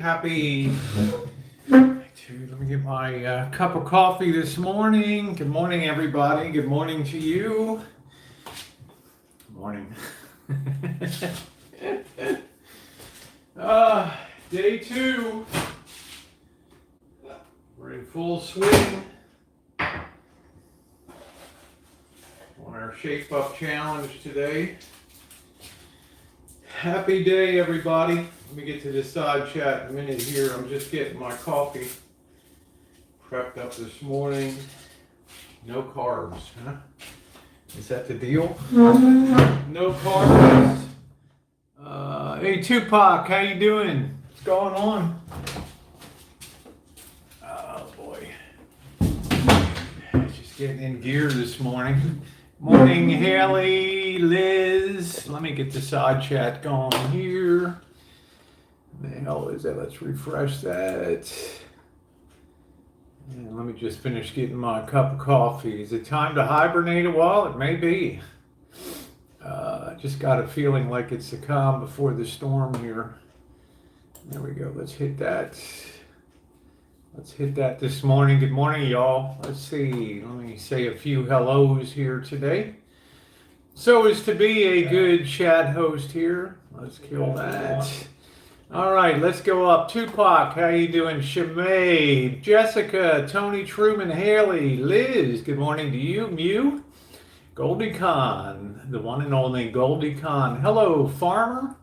Happy. Let me get my cup of coffee this morning. Good morning, everybody. Good morning to you. Good morning. Day two. We're in full swing on our Shape Up Challenge today. Happy day, everybody. Let me get to the side chat in a minute here. I'm just getting my coffee prepped up this morning. No carbs, huh? Is that the deal? No carbs. Hey, Tupac, how you doing? What's going on? Oh, boy. Just getting in gear this morning. Morning, Haley, Liz. Let me get the side chat going here. The hell is that? Let's refresh that. And let me just finish getting my cup of coffee. Is it time to hibernate a while? It may be. Just got a feeling like it's the calm before the storm here. There we go. Let's hit that. Let's hit that this morning. Good morning, y'all. Let's see. Let me say a few hellos here today. So as to be a good chat host here. Let's kill that. All right, let's go up. Tupac, how you doing? Shemaid, Jessica, Tony Truman, Haley, Liz, good morning to you. Mew, Goldie Con, the one and only Goldie Con. Hello, Farmer.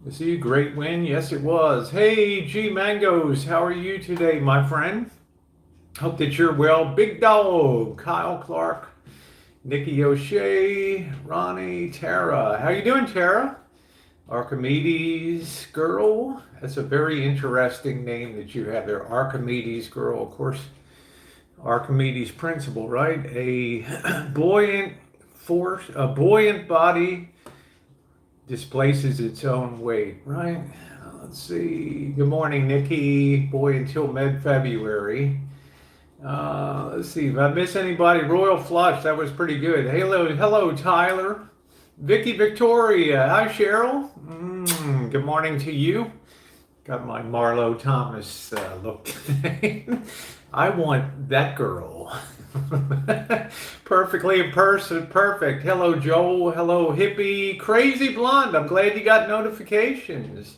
I see you. Great win. Yes, it was. Hey, G Mangoes, how are you today, my friend? Hope that you're well. Big Dog, Kyle Clark, Nikki O'Shea, Ronnie, Tara. How you doing, Tara? Archimedes Girl. That's a very interesting name that you have there. Archimedes Girl, of course. Archimedes principle, right? A buoyant force, a buoyant body displaces its own weight, right? Let's see. Good morning, Nikki. Boy, until mid-February. Let's see. If I miss anybody, Royal Flush. That was pretty good. Hello, Tyler. Vicky Victoria. Hi, Cheryl. Good morning to you. Got my Marlo Thomas look today. I want that girl. Perfectly in person. Perfect. Hello, Joel. Hello, Hippie. Crazy Blonde. I'm glad you got notifications.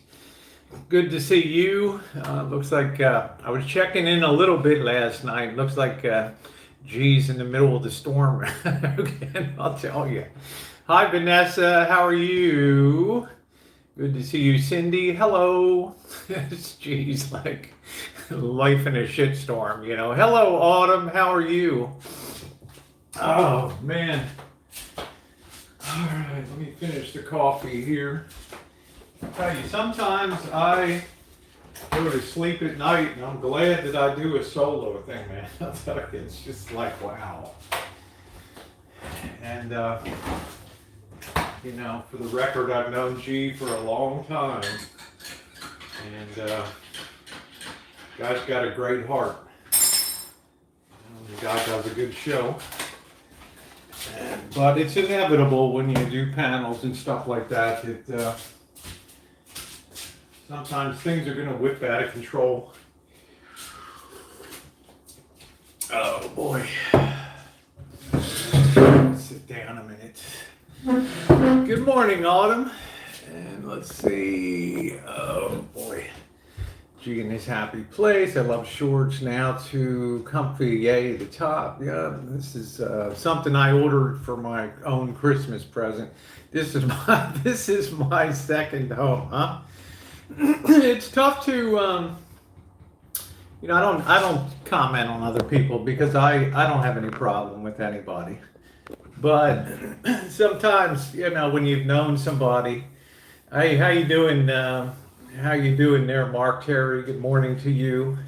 Good to see you. Looks like I was checking in a little bit last night. Looks like G's in the middle of the storm again, I'll tell you. Hi, Vanessa. How are you? Good to see you, Cindy. Hello. Geez, like life in a shitstorm, you know. Hello, Autumn. How are you? Oh, man. All right, let me finish the coffee here. I'll tell you, sometimes I go to sleep at night, and I'm glad that I do a solo thing, man. I'll tell you, it's just like, wow. And, you know, for the record, I've known G for a long time, and guy's got a great heart. The guy does a good show, but it's inevitable when you do panels and stuff like that that sometimes things are going to whip out of control. Oh boy. Sit down a minute. Good morning, Autumn. And let's see. Oh boy. G in his happy place. I love shorts now too. Comfy, yay, the top. Yeah, this is something I ordered for my own Christmas present. This is my second home, huh? It's tough to you know, I don't comment on other people because I don't have any problem with anybody. But sometimes, you know, when you've known somebody, hey, how you doing? How you doing there, Mark Terry? Good morning to you.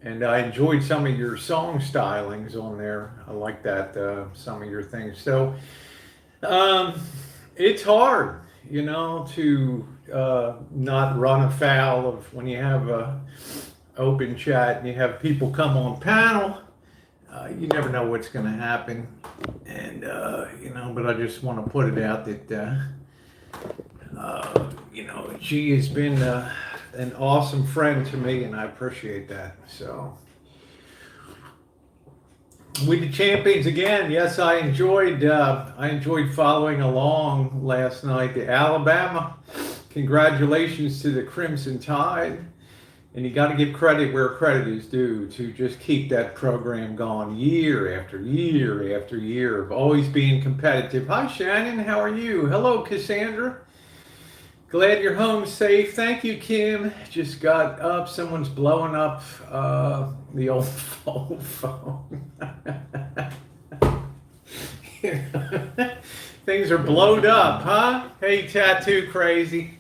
And I enjoyed some of your song stylings on there. I like that, some of your things. So it's hard, you know, to not run afoul of when you have a open chat and you have people come on panel. You never know what's going to happen, and you know. But I just want to put it out that you know, G has been an awesome friend to me, and I appreciate that. So, with the champions again. Yes, I enjoyed following along last night. The Alabama, congratulations to the Crimson Tide. And you got to give credit where credit is due to just keep that program going year after year after year of always being competitive. Hi, Shannon. How are you? Hello, Cassandra. Glad you're home safe. Thank you, Kim. Just got up. Someone's blowing up the old phone. Things are blowed up, huh? Hey, Tattoo Crazy.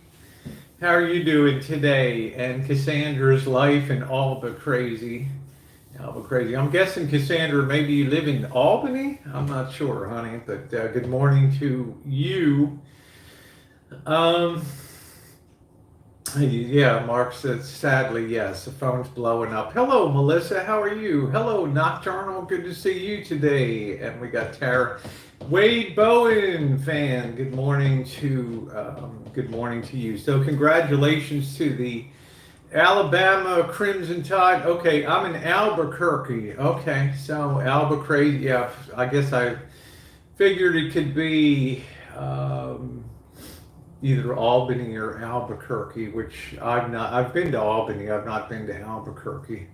How are you doing today? And Cassandra's life in Alba Crazy. Alba Crazy. I'm guessing, Cassandra, maybe you live in Albany? I'm not sure, honey, but good morning to you. Yeah, Mark says, sadly, yes, the phone's blowing up. Hello, Melissa. How are you? Hello, Nocturnal. Good to see you today. And we got Tara. Wade Bowen fan, good morning to you. So congratulations to the Alabama Crimson Tide. Okay, I'm in Albuquerque. Okay, so Albuquerque. Yeah, I guess I figured it could be either Albany or Albuquerque, which I've been to Albany. I've not been to Albuquerque.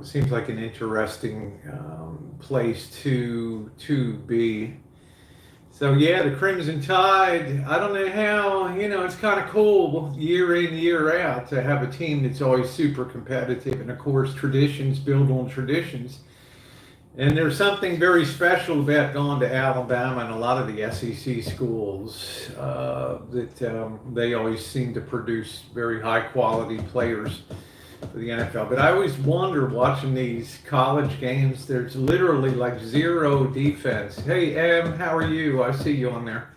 Seems like an interesting place to be. So yeah, the Crimson Tide. I don't know how. It's kind of cool year in, year out to have a team that's always super competitive, and of course, traditions build on traditions. And there's something very special about going to Alabama and a lot of the SEC schools that they always seem to produce very high quality players for the NFL. But I always wonder watching these college games, there's literally like zero defense. Hey, Em, how are you? I see you on there.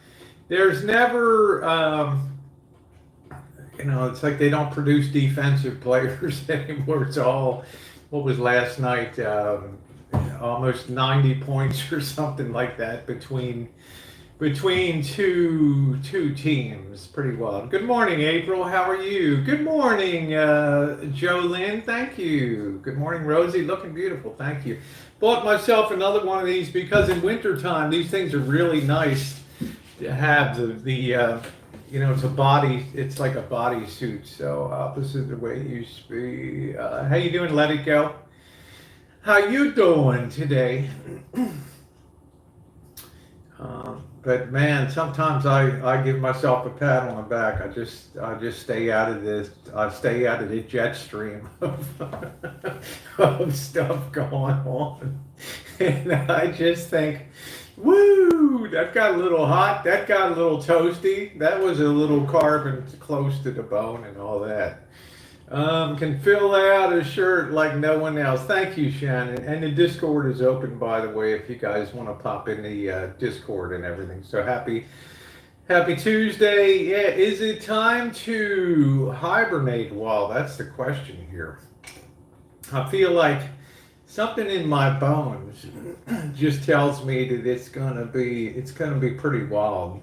There's never, it's like they don't produce defensive players anymore. It's all, what was last night, almost 90 points or something like that between two teams. Pretty wild. Good morning, April. How are you? Good morning, Jolynn. Thank you. Good morning, Rosie. Looking beautiful. Thank you. Bought myself another one of these because in wintertime, these things are really nice to have. It's a body. It's like a body suit. So opposite the way it used to be. How you doing? Let it go. How you doing today? But man, sometimes I give myself a pat on the back. I just stay out of this. I stay out of the jet stream of stuff going on, and I just think, woo, that got a little hot. That got a little toasty. That was a little carbon close to the bone and all that. Can fill out a shirt like no one else. Thank you, Shannon. And the Discord is open, by the way, if you guys want to pop in the Discord and everything. So happy Tuesday. Yeah, is it time to hibernate? Well, that's the question here. I feel like something in my bones just tells me that it's gonna be pretty wild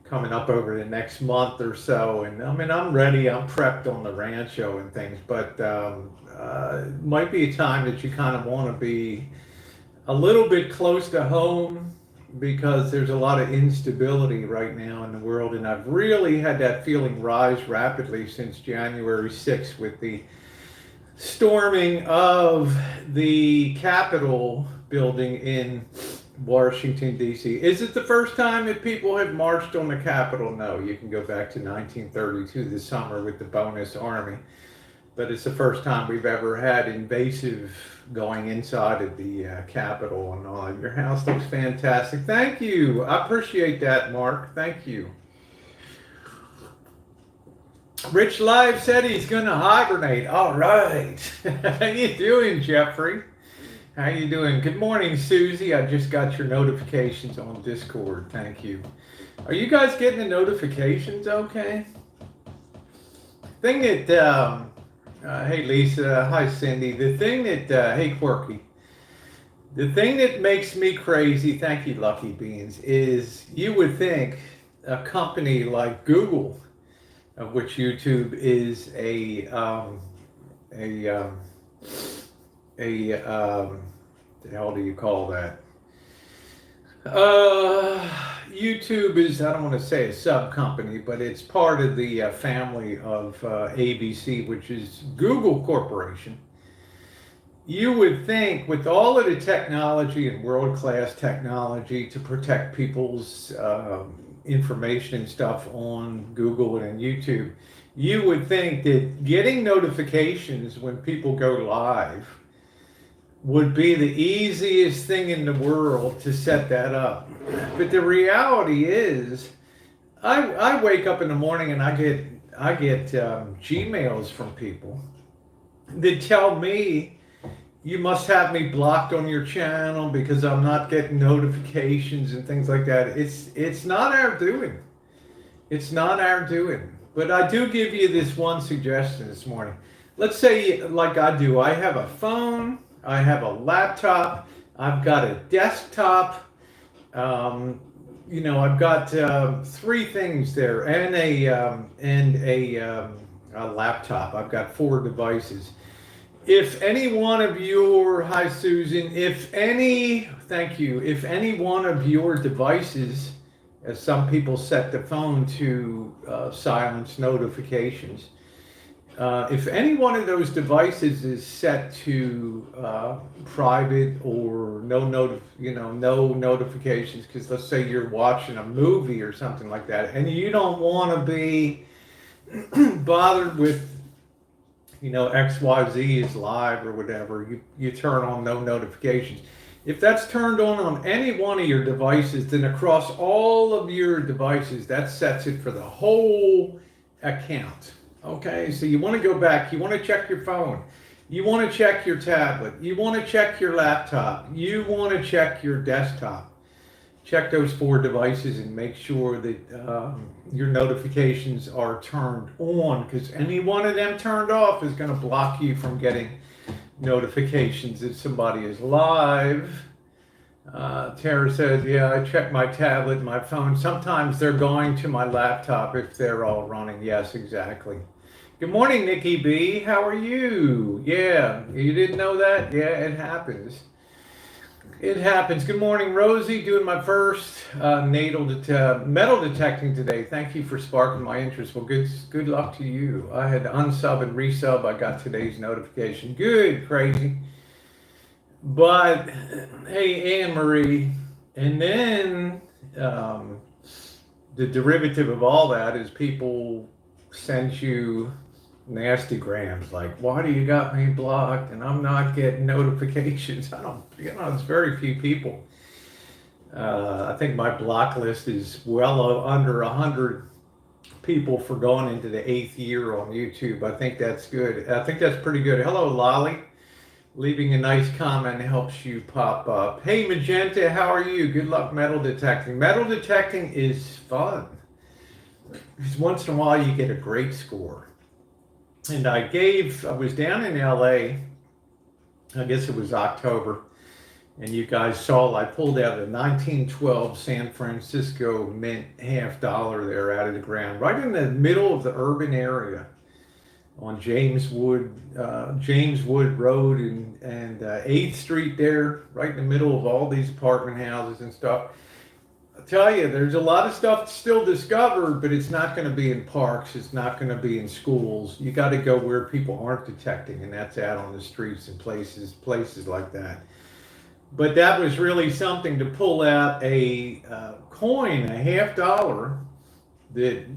coming up over the next month or so. And I mean, I'm ready, I'm prepped on the Rancho and things, but might be a time that you kind of want to be a little bit close to home because there's a lot of instability right now in the world. And I've really had that feeling rise rapidly since January 6th with the storming of the Capitol building in Washington, D.C. Is it the first time that people have marched on the Capitol? No, you can go back to 1932 this summer with the bonus army. But it's the first time we've ever had invasive going inside of the Capitol and all. Your house looks fantastic. Thank you. I appreciate that, Mark. Thank you. Rich Live said he's going to hibernate. All right. How you doing, Jeffrey? How you doing? Good morning, Susie. I just got your notifications on Discord. Thank you. Are you guys getting the notifications okay? Thing that, hey Lisa, hi Cindy. The thing that, hey Quirky. The thing that makes me crazy, thank you Lucky Beans, is you would think a company like Google of which YouTube is a the hell do you call that? YouTube is, I don't want to say a sub company, but it's part of the family of ABC, which is Google Corporation. You would think, with all of the technology and world-class technology to protect people's information and stuff on Google and YouTube, you would think that getting notifications when people go live would be the easiest thing in the world to set that up. But the reality is, I wake up in the morning and I get Gmails from people that tell me, you must have me blocked on your channel because I'm not getting notifications and things like that. It's not our doing. It's not our doing. But I do give you this one suggestion this morning. Let's say, like I do, I have a phone, I have a laptop, I've got a desktop, I've got 3 things there, and a laptop. I've got 4 devices. If any one of your, hi Susan, if any one of your devices, as some people set the phone to silence notifications, if any one of those devices is set to private or no notifications, because let's say you're watching a movie or something like that, and you don't want to be bothered with, XYZ is live or whatever, you turn on no notifications. If that's turned on any one of your devices, then across all of your devices, that sets it for the whole account. Okay, so you want to go back, you want to check your phone, you want to check your tablet, you want to check your laptop, you want to check your desktop. Check those 4 devices and make sure that your notifications are turned on, because any one of them turned off is going to block you from getting notifications if somebody is live. Tara says, yeah, I check my tablet, my phone. Sometimes they're going to my laptop if they're all running. Yes, exactly. Good morning, Nikki B. How are you? Yeah, you didn't know that? Yeah, it happens. It happens. Good morning, Rosie. Doing my first metal detecting today. Thank you for sparking my interest. Well, good luck to you. I had to unsub and resub. I got today's notification. Good, crazy. But hey, Anne Marie, and then the derivative of all that is people send you nasty grams like, why do you got me blocked and I'm not getting notifications? It's very few people. I think my block list is well under 100 people for going into the 8th year on YouTube. I think that's good. I think that's pretty good. Hello, Lolly. Leaving a nice comment helps you pop up. Hey, Magenta, how are you? Good luck metal detecting. Metal detecting is fun. Because once in a while you get a great score. And I was down in LA, I guess it was October, and you guys saw I pulled out a 1912 San Francisco mint $50 there out of the ground, right in the middle of the urban area on James Wood Road and 8th Street there, right in the middle of all these apartment houses and stuff. I'll tell you, there's a lot of stuff to still discover, but it's not going to be in parks. It's not going to be in schools. You got to go where people aren't detecting, and that's out on the streets and places like that. But that was really something to pull out a coin, a $50, that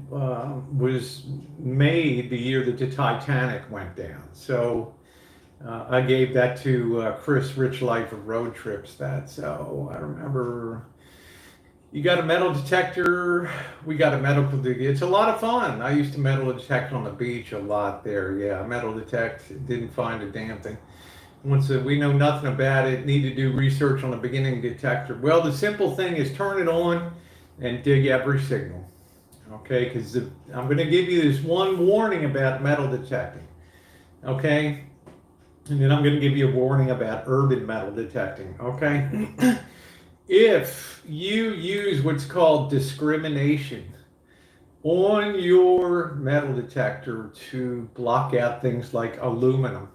was made the year that the Titanic went down. So I gave that to Chris Rich Life of Road Trips. So I remember. You got a metal detector. We got a medical. It's a lot of fun. I used to metal detect on the beach a lot there. Yeah, metal detect. Didn't find a damn thing. Once we know nothing about it, need to do research on the beginning detector. Well, the simple thing is turn it on and dig every signal. Okay, because I'm going to give you this one warning about metal detecting. Okay, and then I'm going to give you a warning about urban metal detecting. Okay. If you use what's called discrimination on your metal detector to block out things like aluminum.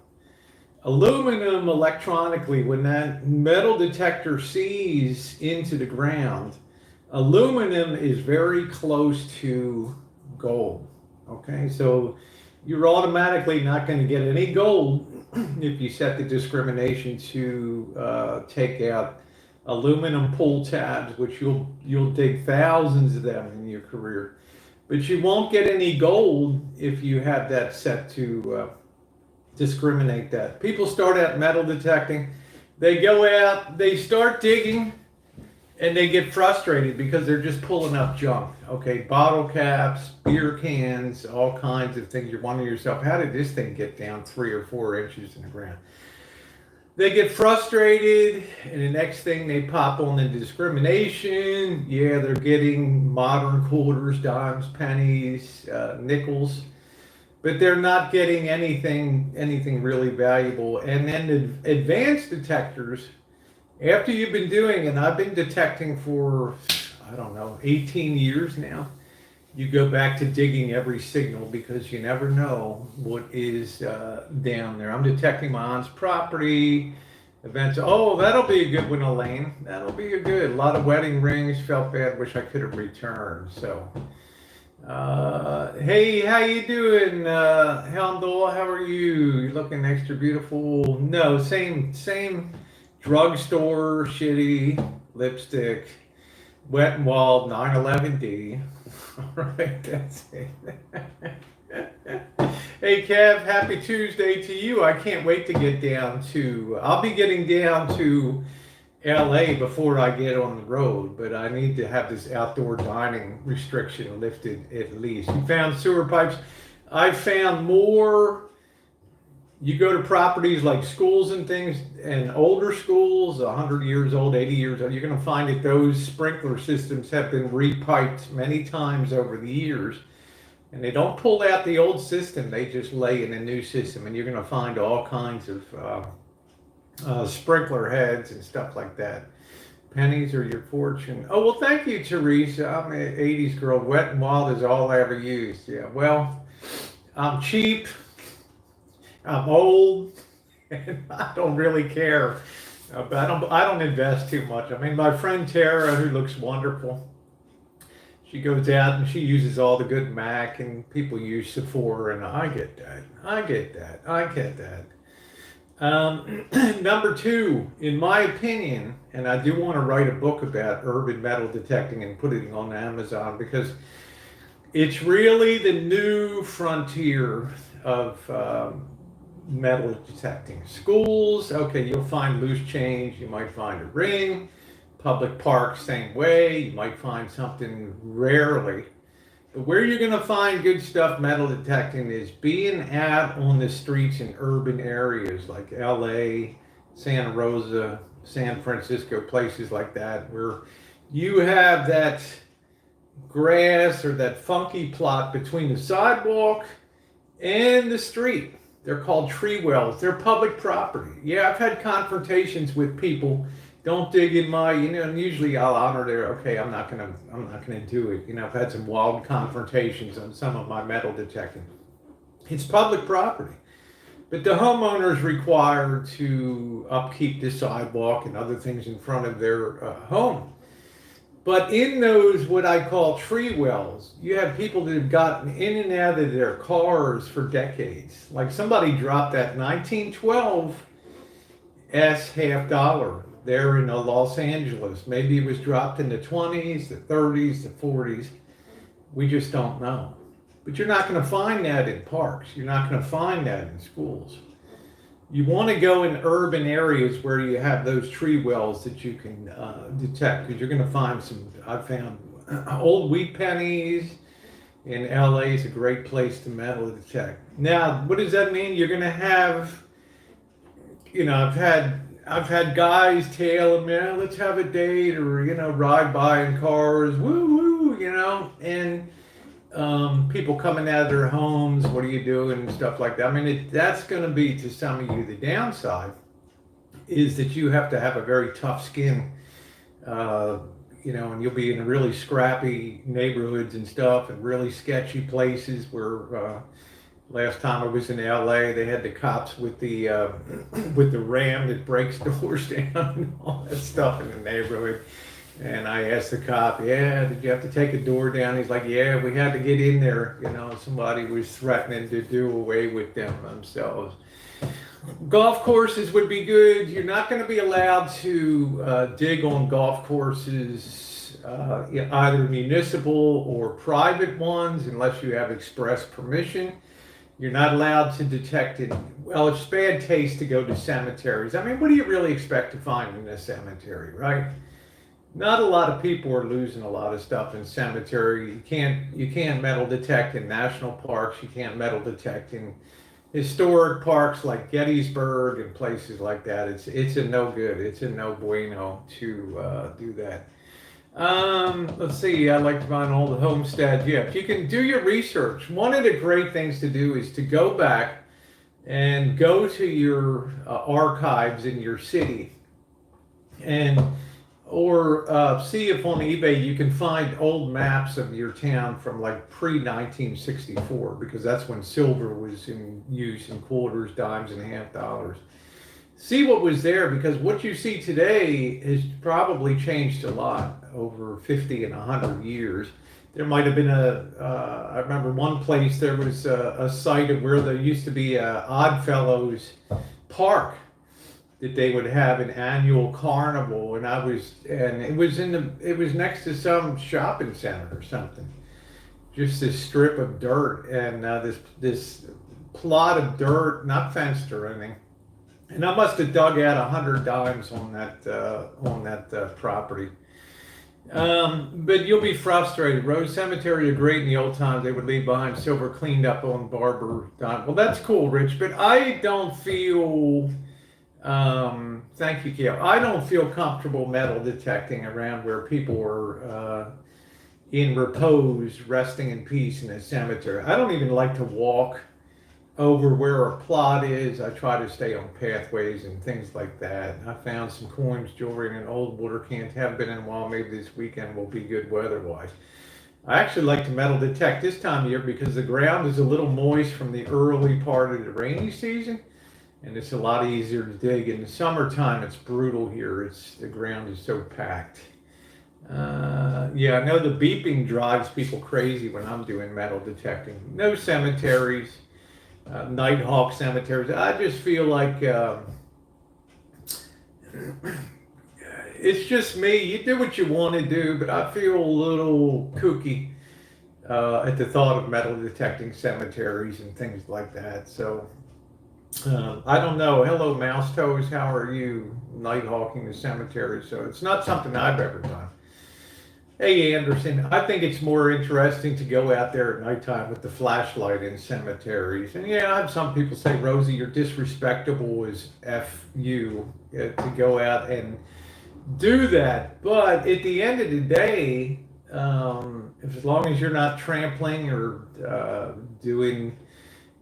Aluminum electronically, when that metal detector sees into the ground, aluminum is very close to gold. Okay, so you're automatically not going to get any gold if you set the discrimination to take out aluminum pull tabs, which you'll dig thousands of them in your career. But you won't get any gold if you have that set to discriminate that. People start out metal detecting, they go out, they start digging, and they get frustrated because they're just pulling up junk. Okay, bottle caps, beer cans, all kinds of things. You're wondering yourself, how did this thing get down 3 or 4 inches in the ground? They get frustrated, and the next thing they pop on the discrimination. Yeah, they're getting modern quarters, dimes, pennies, nickels, but they're not getting anything really valuable. And then the advanced detectors, after you've been doing, and I've been detecting for, I don't know, 18 years now, you go back to digging every signal because you never know what is down there. I'm detecting my aunt's property, events. Oh, that'll be a good one, Elaine. That'll be a good. A lot of wedding rings. Felt bad. Wish I could have returned. So, hey, how you doing, Houndor? How are you? You looking extra beautiful? No, same. Drugstore, shitty lipstick, Wet and Wild 911D. All right, that's it. Hey, Kev, happy Tuesday to you. I can't wait to get down to, I'll be getting down to LA before I get on the road, but I need to have this outdoor dining restriction lifted at least. You found sewer pipes. I found more. You go to properties like schools and things, and older schools, 100 years old, 80 years old, you're going to find that those sprinkler systems have been repiped many times over the years. And they don't pull out the old system, they just lay in a new system. And you're going to find all kinds of sprinkler heads and stuff like that. Pennies are your fortune. Oh, well, thank you, Teresa. I'm an 80s girl. Wet and Wild is all I ever used. Yeah, well, I'm cheap. I'm old, and I don't really care. But I don't invest too much. I mean, my friend Tara, who looks wonderful, she goes out and she uses all the good Mac, and people use Sephora, and I get that. Number two, in my opinion, and I do want to write a book about urban metal detecting and put it on Amazon because it's really the new frontier of metal detecting. Schools, okay, you'll find loose change, you might find a ring. Public parks, same way, you might find something rarely. But where you're going to find good stuff metal detecting is being out on the streets in urban areas like LA, Santa Rosa, San Francisco, places like that, where you have that grass or that funky plot between the sidewalk and the street. They're called tree wells. They're public property. Yeah, I've had confrontations with people. Don't dig in my, and usually I'll honor their, okay, I'm not gonna do it. I've had some wild confrontations on some of my metal detecting. It's public property. But the homeowner is required to upkeep the sidewalk and other things in front of their home. But in those, what I call tree wells, you have people that have gotten in and out of their cars for decades. Like somebody dropped that 1912 S half dollar there in Los Angeles. Maybe it was dropped in the 20s, the 30s, the 40s. We just don't know. But you're not going to find that in parks. You're not going to find that in schools. You want to go in urban areas where you have those tree wells that you can detect, because you're going to find some. I found old wheat pennies in LA is a great place to metal detect. Now, what does that mean? You're going to have, I've had guys tailing me, let's have a date, or ride by in cars, woo woo, and people coming out of their homes, what are you doing, and stuff like that. I mean, that's going to be, to some of you, the downside is that you have to have a very tough skin, you know, and you'll be in really scrappy neighborhoods and stuff, and really sketchy places where. Last time I was in LA, they had the cops with the with the ram that breaks doors down and all that stuff in the neighborhood. And I asked the cop, "Yeah, did you have to take a door down?" He's like, "Yeah, we had to get in there. You know, somebody was threatening to do away with them themselves." Golf courses would be good. You're not going to be allowed to dig on golf courses, either municipal or private ones, unless you have express permission. You're not allowed to detect it. Well, it's bad taste to go to cemeteries. I mean, what do you really expect to find in a cemetery, right? Not a lot of people are losing a lot of stuff in cemetery. You can't metal detect in national parks. You can't metal detect in historic parks like Gettysburg and places like that. It's a no good. It's a no bueno to do that. Let's see. I like to find all the homesteads. Yeah, if you can do your research, one of the great things to do is to go back and go to your archives in your city, and or see if on eBay you can find old maps of your town from like pre-1964, because that's when silver was in use in quarters, dimes, and half dollars. See what was there, because what you see today has probably changed a lot over 50 and 100 years. There might have been I remember one place there was a site of where there used to be a Oddfellows Park that they would have an annual carnival, and it was next to some shopping center or something. Just this strip of dirt and this plot of dirt, not fenced or anything. And I must have dug out 100 dimes on that property. But you'll be frustrated. Rose Cemetery are great in the old times. They would leave behind silver cleaned up on barber dime. Well, that's cool, Rich. But I don't feel. Thank you, Gail. I don't feel comfortable metal detecting around where people are in repose, resting in peace in a cemetery. I don't even like to walk over where a plot is. I try to stay on pathways and things like that. I found some coins, jewelry, and an old water can. Haven't been in a while. Maybe this weekend will be good weather-wise. I actually like to metal detect this time of year because the ground is a little moist from the early part of the rainy season, and it's a lot easier to dig. In the summertime, it's brutal here. The ground is so packed. Yeah, I know the beeping drives people crazy when I'm doing metal detecting. No cemeteries. Nighthawk cemeteries. I just feel like it's just me. You do what you want to do, but I feel a little kooky at the thought of metal detecting cemeteries and things like that. So I don't know. Hello, Mouse Toes. How are you? Nighthawking the cemetery. So it's not something I've ever done. Hey, Anderson, I think it's more interesting to go out there at nighttime with the flashlight in cemeteries. And yeah, I have some people say, Rosie, you're disrespectable as F you to go out and do that. But at the end of the day, as long as you're not trampling or doing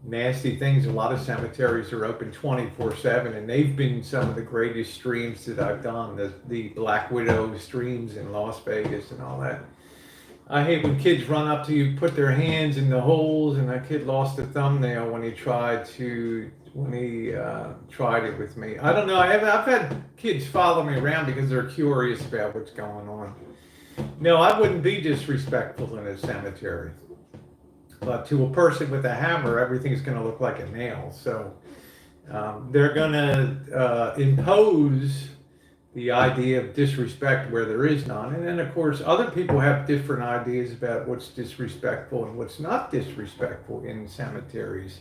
nasty things, a lot of cemeteries are open 24/7, and they've been some of the greatest streams that I've done, the Black Widow streams in Las Vegas and all that. I hate when kids run up to you, put their hands in the holes, and that kid lost a thumbnail when he tried it with me. I don't know. I've had kids follow me around because they're curious about what's going on. No, I wouldn't be disrespectful in a cemetery. But to a person with a hammer, everything's going to look like a nail. So they're going to impose the idea of disrespect where there is none. And then, of course, other people have different ideas about what's disrespectful and what's not disrespectful in cemeteries.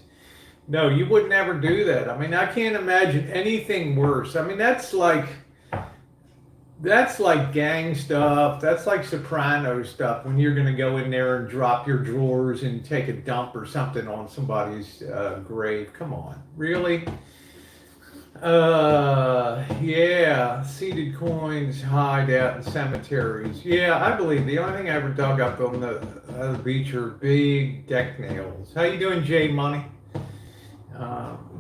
No, you would never do that. I mean, I can't imagine anything worse. I mean, that's like gang stuff. That's like Soprano stuff when you're going to go in there and drop your drawers and take a dump or something on somebody's grave. Come on, really? Yeah, seeded coins hide out in cemeteries. Yeah, I believe the only thing I ever dug up on the beach are big deck nails. How you doing, Jay Money?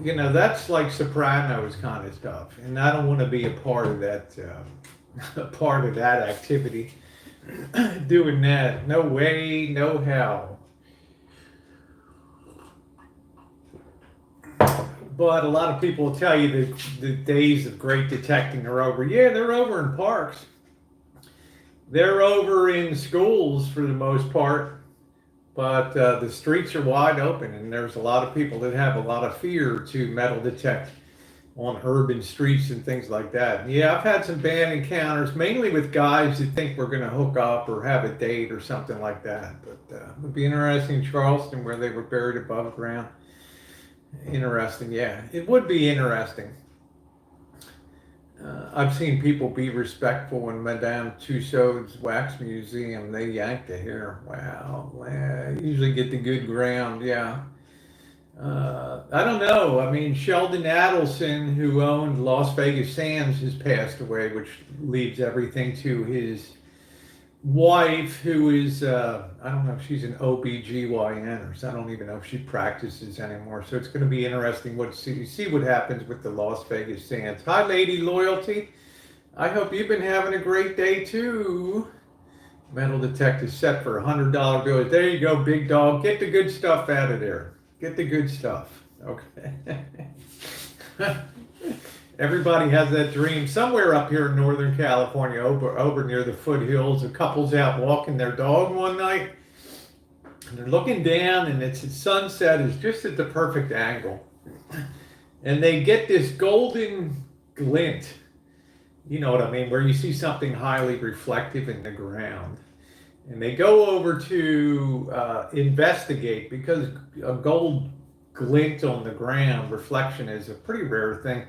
That's like Sopranos kind of stuff, and I don't want to be a part of that. Part of that activity. doing that. No way, no how. But a lot of people will tell you that the days of great detecting are over. Yeah, they're over in parks. They're over in schools for the most part. But the streets are wide open, and there's a lot of people that have a lot of fear to metal detect on urban streets and things like that. And yeah, I've had some bad encounters, mainly with guys that think we're going to hook up or have a date or something like that. But it would be interesting in Charleston where they were buried above ground. Interesting, yeah. It would be interesting. I've seen people be respectful in Madame Tussauds Wax Museum. They yanked the hair. Wow. Usually get the good ground, yeah. I don't know. I mean, Sheldon Adelson, who owned Las Vegas Sands, has passed away, which leaves everything to his wife, who is, I don't know if she's an OBGYN or so. I don't even know if she practices anymore. So it's going to be interesting see what happens with the Las Vegas Sands. Hi, Lady Loyalty. I hope you've been having a great day too. Metal detector set for $100 bills. There you go, big dog. Get the good stuff out of there. Get the good stuff. Okay. Everybody has that dream. Somewhere up here in Northern California, over near the foothills, a couple's out walking their dog one night, and they're looking down, and it's sunset is just at the perfect angle, and they get this golden glint. You know what I mean? Where you see something highly reflective in the ground. And they go over to investigate because a gold glint on the ground, reflection, is a pretty rare thing.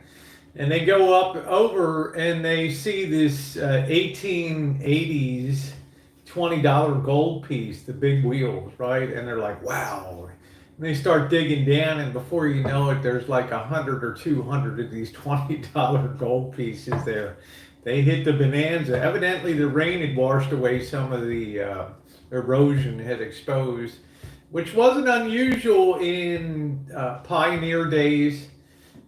And they go up over and they see this 1880s $20 gold piece, the big wheels, right? And they're like, wow. And they start digging down, and before you know it, there's like 100 or 200 of these $20 gold pieces there. They hit the bonanza. Evidently, the rain had washed away some of the erosion had exposed, which wasn't unusual in pioneer days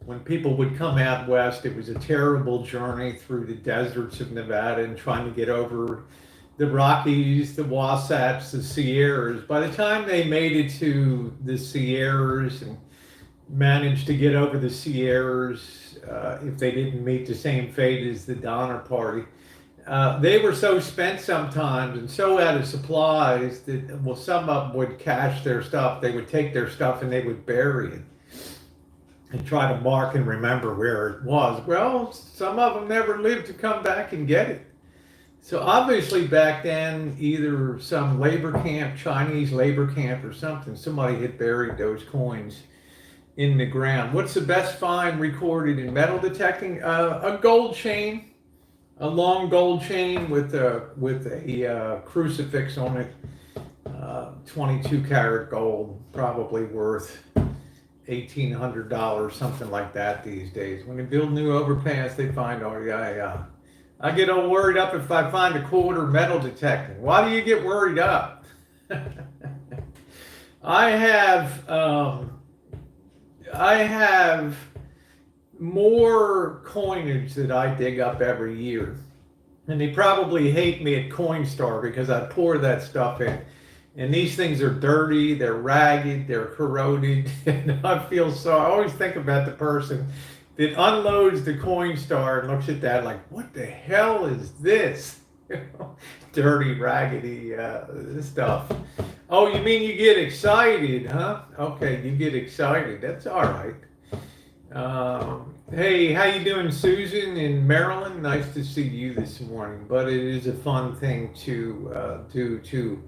when people would come out west. It was a terrible journey through the deserts of Nevada and trying to get over the Rockies, the Wasatch, the Sierras. By the time they made it to the Sierras and managed to get over the Sierras, if they didn't meet the same fate as the Donner Party, they were so spent sometimes and so out of supplies that, well, some of them would cache their stuff. They would take their stuff and they would bury it and try to mark and remember where it was. Well, some of them never lived to come back and get it. So obviously back then, either some labor camp, Chinese labor camp or something, somebody had buried those coins in the ground. What's the best find recorded in metal detecting? A gold chain, a long gold chain with a crucifix on it, 22 karat gold, probably worth $1,800, something like that these days. When they build new overpass, they find, oh yeah. I get all worried up if I find a quarter metal detecting. Why do you get worried up? I have more coinage that I dig up every year. And they probably hate me at Coinstar because I pour that stuff in. And these things are dirty, they're ragged, they're corroded. And I feel so, I always think about the person that unloads the Coinstar and looks at that like, what the hell is this? Dirty, raggedy stuff. Oh, you mean you get excited, huh? Okay, you get excited. That's all right. Hey, how you doing, Susan in Maryland? Nice to see you this morning. But it is a fun thing to do to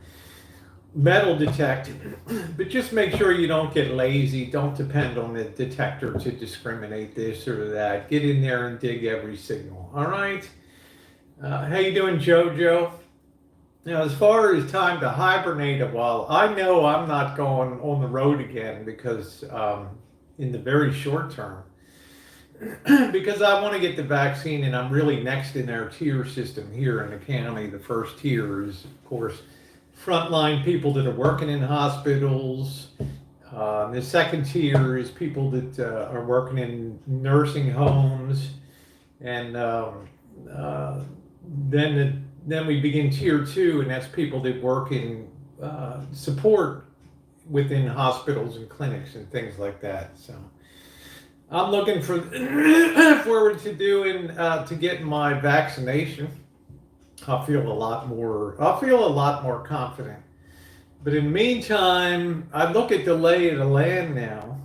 metal detect. But just make sure you don't get lazy. Don't depend on the detector to discriminate this or that. Get in there and dig every signal. All right. How you doing, JoJo? Now, as far as time to hibernate a while, I know I'm not going on the road again because in the very short term, because I want to get the vaccine, and I'm really next in our tier system here in the county. The first tier is, of course, frontline people that are working in hospitals. The second tier is people that are working in nursing homes, and then Then we begin tier 2, and that's people that work in support within hospitals and clinics and things like that. So I'm looking forward to doing to getting my vaccination. I'll feel a lot more confident. But in the meantime, I look at the lay of the land now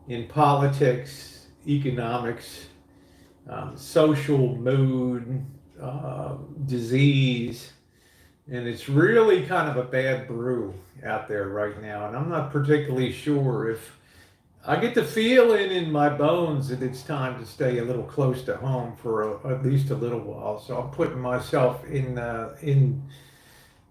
in politics, economics, social mood, disease, and it's really kind of a bad brew out there right now. And I'm not particularly sure if I get the feeling in my bones that it's time to stay a little close to home for at least a little while. So I'm putting myself in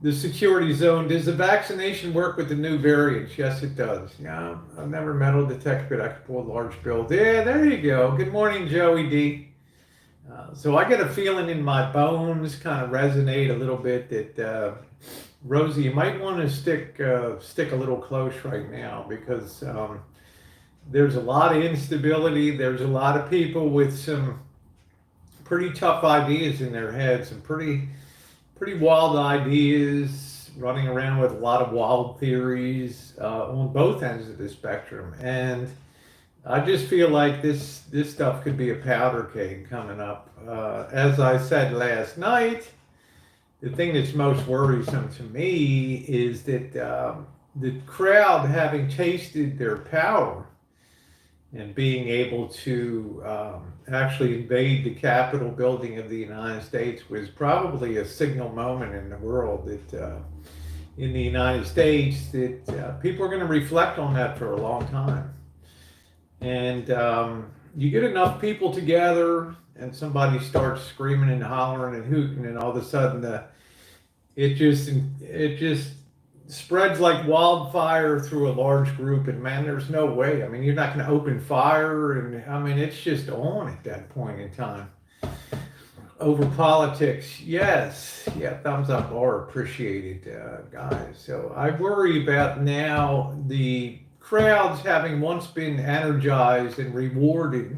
the security zone. Does the vaccination work with the new variants? Yes, it does. Yeah, I've never metal detected, but I can pull a large bill. Yeah, there you go. Good morning, Joey D. So I get a feeling in my bones, kind of resonate a little bit that Rosie, you might want to stick a little close right now, because there's a lot of instability. There's a lot of people with some pretty tough ideas in their heads, some pretty wild ideas, running around with a lot of wild theories on both ends of the spectrum. And I just feel like this stuff could be a powder keg coming up. As I said last night, the thing that's most worrisome to me is that the crowd, having tasted their power and being able to actually invade the Capitol building of the United States, was probably a signal moment in the world that in the United States that people are going to reflect on that for a long time. And you get enough people together and somebody starts screaming and hollering and hooting, and all of a sudden it just spreads like wildfire through a large group. And man, there's no way. I mean, you're not going to open fire, and I mean, it's just on at that point in time. Over politics, yes, yeah, thumbs up or appreciated, guys. So I worry about now the crowds, having once been energized and rewarded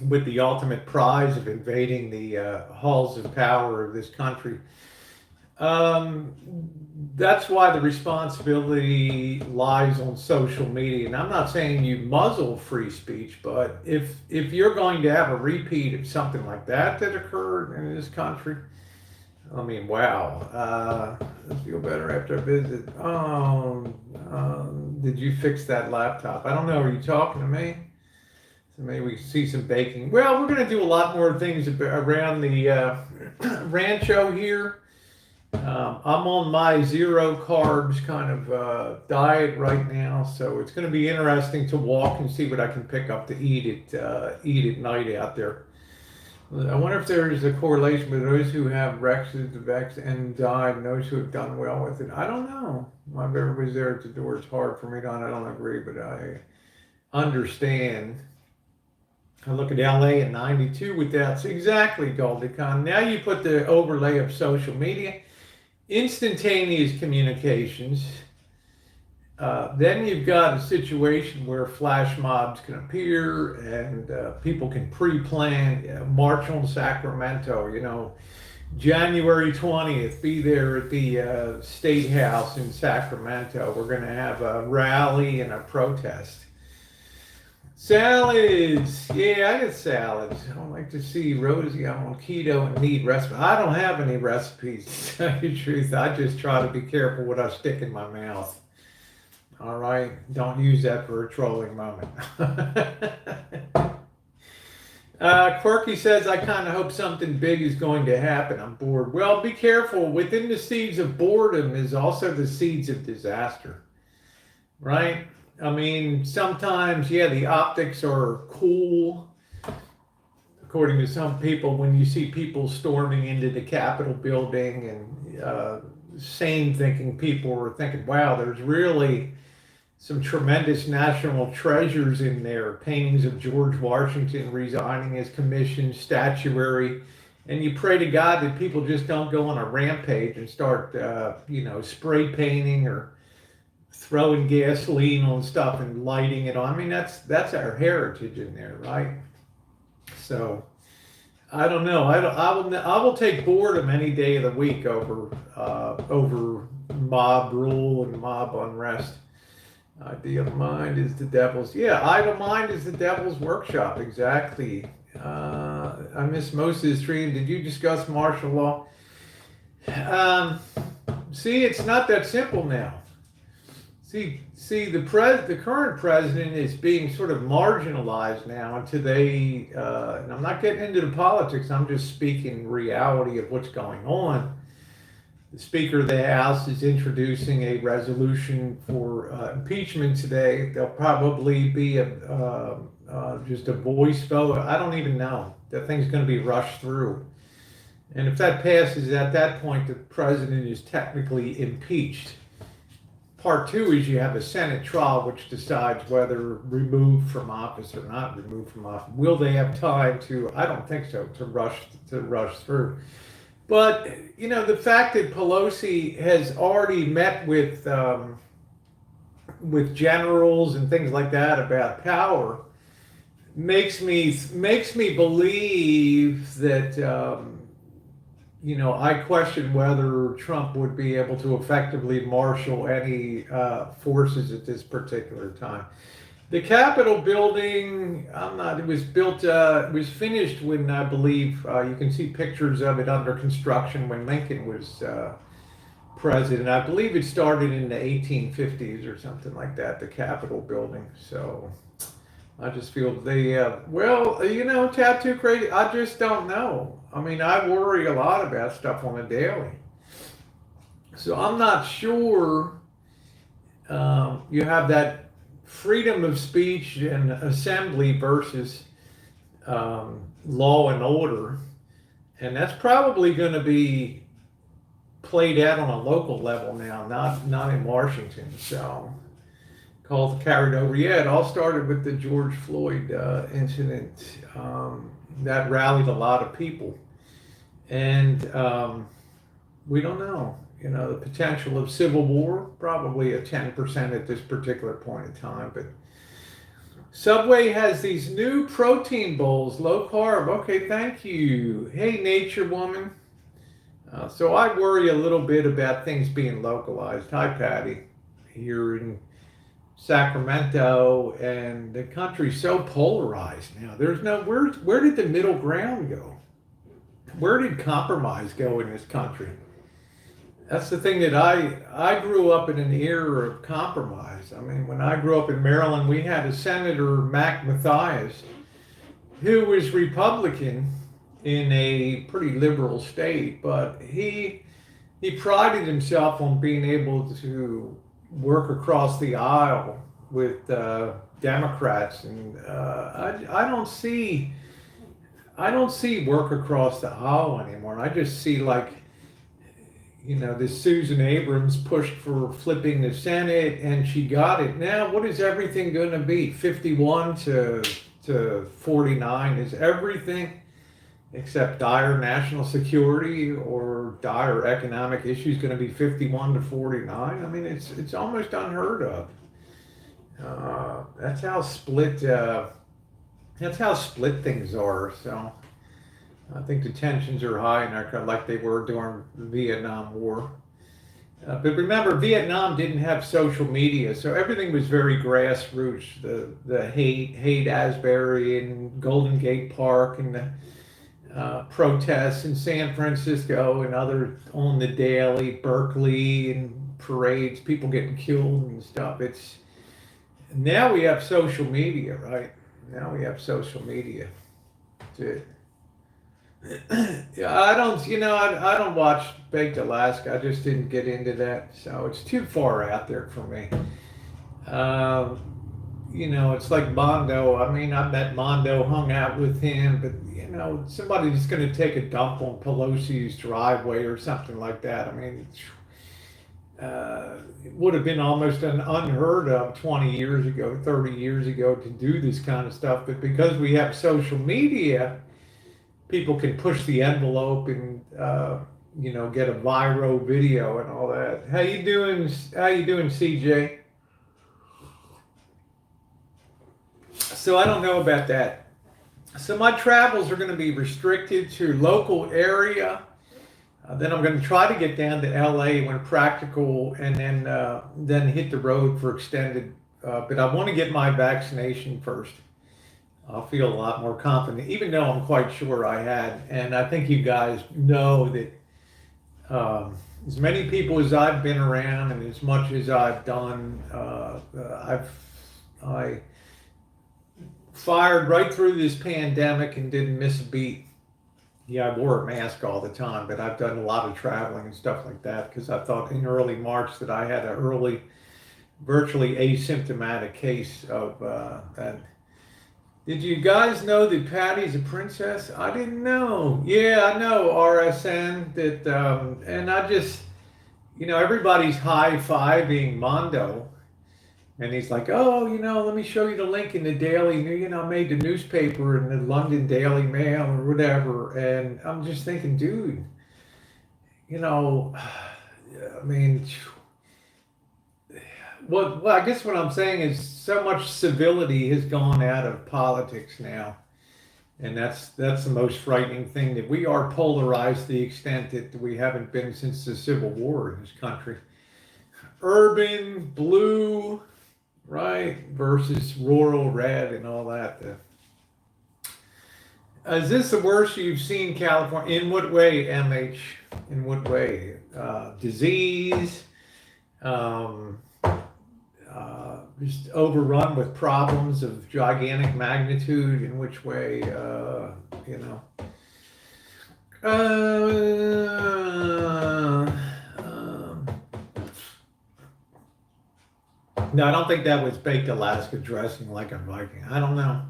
with the ultimate prize of invading the halls of power of this country. That's why the responsibility lies on social media. And I'm not saying you muzzle free speech, but if you're going to have a repeat of something like that occurred in this country, I mean, wow. I feel better after a visit. Did you fix that laptop? I don't know. Are you talking to me? So maybe we can see some baking. Well, we're going to do a lot more things around the Rancho here. I'm on my zero carbs kind of diet right now, so it's going to be interesting to walk and see what I can pick up to eat at night out there. I wonder if there's a correlation with those who have Rex's and died and those who have done well with it. I don't know. My bear was there at the door. It's hard for me to, I don't agree, but I understand. I look at LA at 92 with that. So exactly, Goldicon. Now you put the overlay of social media, instantaneous communications. Then you've got a situation where flash mobs can appear and people can pre-plan, march on Sacramento, January 20th, be there at the State House in Sacramento. We're going to have a rally and a protest. Salads. Yeah, I get salads. I don't like to see Rosie. I'm on keto and need recipes. I don't have any recipes, to tell you the truth. I just try to be careful what I stick in my mouth. All right? Don't use that for a trolling moment. Quirky says, I kind of hope something big is going to happen. I'm bored. Well, be careful. Within the seeds of boredom is also the seeds of disaster. Right? I mean, sometimes, yeah, the optics are cool, according to some people, when you see people storming into the Capitol building, and sane-thinking people are thinking, wow, there's really some tremendous national treasures in there. Paintings of George Washington resigning his commission, statuary. And you pray to God that people just don't go on a rampage and start, spray painting or throwing gasoline on stuff and lighting it on. I mean, that's our heritage in there, right? So I don't know. I will take boredom any day of the week over mob rule and mob unrest. Idle mind is the devil's. Yeah, idle mind is the devil's workshop. Exactly. I missed most of the stream. Did you discuss martial law? See, it's not that simple now. See, the current president is being sort of marginalized now, and today, and I'm not getting into the politics. I'm just speaking reality of what's going on. The Speaker of the House is introducing a resolution for impeachment today. There'll probably be just a voice vote. I don't even know. That thing's going to be rushed through. And if that passes, at that point, the president is technically impeached. Part two is you have a Senate trial which decides whether removed from office or not removed from office. Will they have time to? I don't think so, to rush through. But the fact that Pelosi has already met with generals and things like that about power makes me believe that I question whether Trump would be able to effectively marshal any forces at this particular time. The Capitol building, it was built, it was finished when I believe you can see pictures of it under construction when Lincoln was president. I believe it started in the 1850s or something like that, the Capitol building. So I just feel tattoo crazy. I just don't know. I mean, I worry a lot about stuff on a daily. So I'm not sure you have that freedom of speech and assembly versus law and order. And that's probably going to be played out on a local level now, not in Washington. So carried over. Yeah, it all started with the George Floyd incident. That rallied a lot of people. And we don't know. The potential of civil war, probably at 10% at this particular point in time. But Subway has these new protein bowls, low carb. Okay, thank you. Hey, nature woman. So I worry a little bit about things being localized. Hi, Patty. Here in Sacramento, and the country's so polarized now. There's no, where did the middle ground go? Where did compromise go in this country? That's the thing that I grew up in an era of compromise. I mean, when I grew up in Maryland, we had a Senator, Mac Mathias, who was Republican in a pretty liberal state, but he prided himself on being able to work across the aisle with Democrats, and I don't see work across the aisle anymore. I just see this Susan Abrams pushed for flipping the Senate, and she got it. Now, what is everything going to be? 51 to 49 is everything except dire national security or dire economic issues going to be 51 to 49? I mean, it's almost unheard of. That's how split things are. So I think the tensions are high in our country, like they were during the Vietnam War. But remember, Vietnam didn't have social media, so everything was very grassroots. The Haight Asbury and Golden Gate Park and the protests in San Francisco and other on the daily, Berkeley and parades, people getting killed and stuff. Now we have social media, right? Now we have social media. That's it. Yeah, I don't watch Baked Alaska. I just didn't get into that, so it's too far out there for me. It's like Mondo. I mean, I met Mondo, hung out with him, but somebody's going to take a dump on Pelosi's driveway or something like that. I mean, it would have been almost unheard of 20 years ago, 30 years ago to do this kind of stuff, but because we have social media, people can push the envelope and get a viral video and all that. How you doing, CJ? So I don't know about that. So my travels are going to be restricted to local area. Then I'm going to try to get down to LA when practical, and then hit the road for extended. But I want to get my vaccination first. I'll feel a lot more confident, even though I'm quite sure I had. And I think you guys know that as many people as I've been around and as much as I've done, I fired right through this pandemic and didn't miss a beat. Yeah, I wore a mask all the time, but I've done a lot of traveling and stuff like that because I thought in early March that I had an early, virtually asymptomatic case of that. Did you guys know that Patty's a princess? I didn't know. Yeah, I know RSN that, and I just, everybody's high-fiving Mondo. And he's like, oh, let me show you the link in the Daily, I made the newspaper in the London Daily Mail or whatever. And I'm just thinking, dude, I mean, well, I guess what I'm saying is so much civility has gone out of politics now. And that's the most frightening thing, that we are polarized to the extent that we haven't been since the Civil War in this country. Urban, blue, right, versus rural red and all that. Is this the worst you've seen California? In what way, MH? In what way? Disease? Just overrun with problems of gigantic magnitude? In which way? No, I don't think that was baked Alaska dressing like a Viking. I don't know.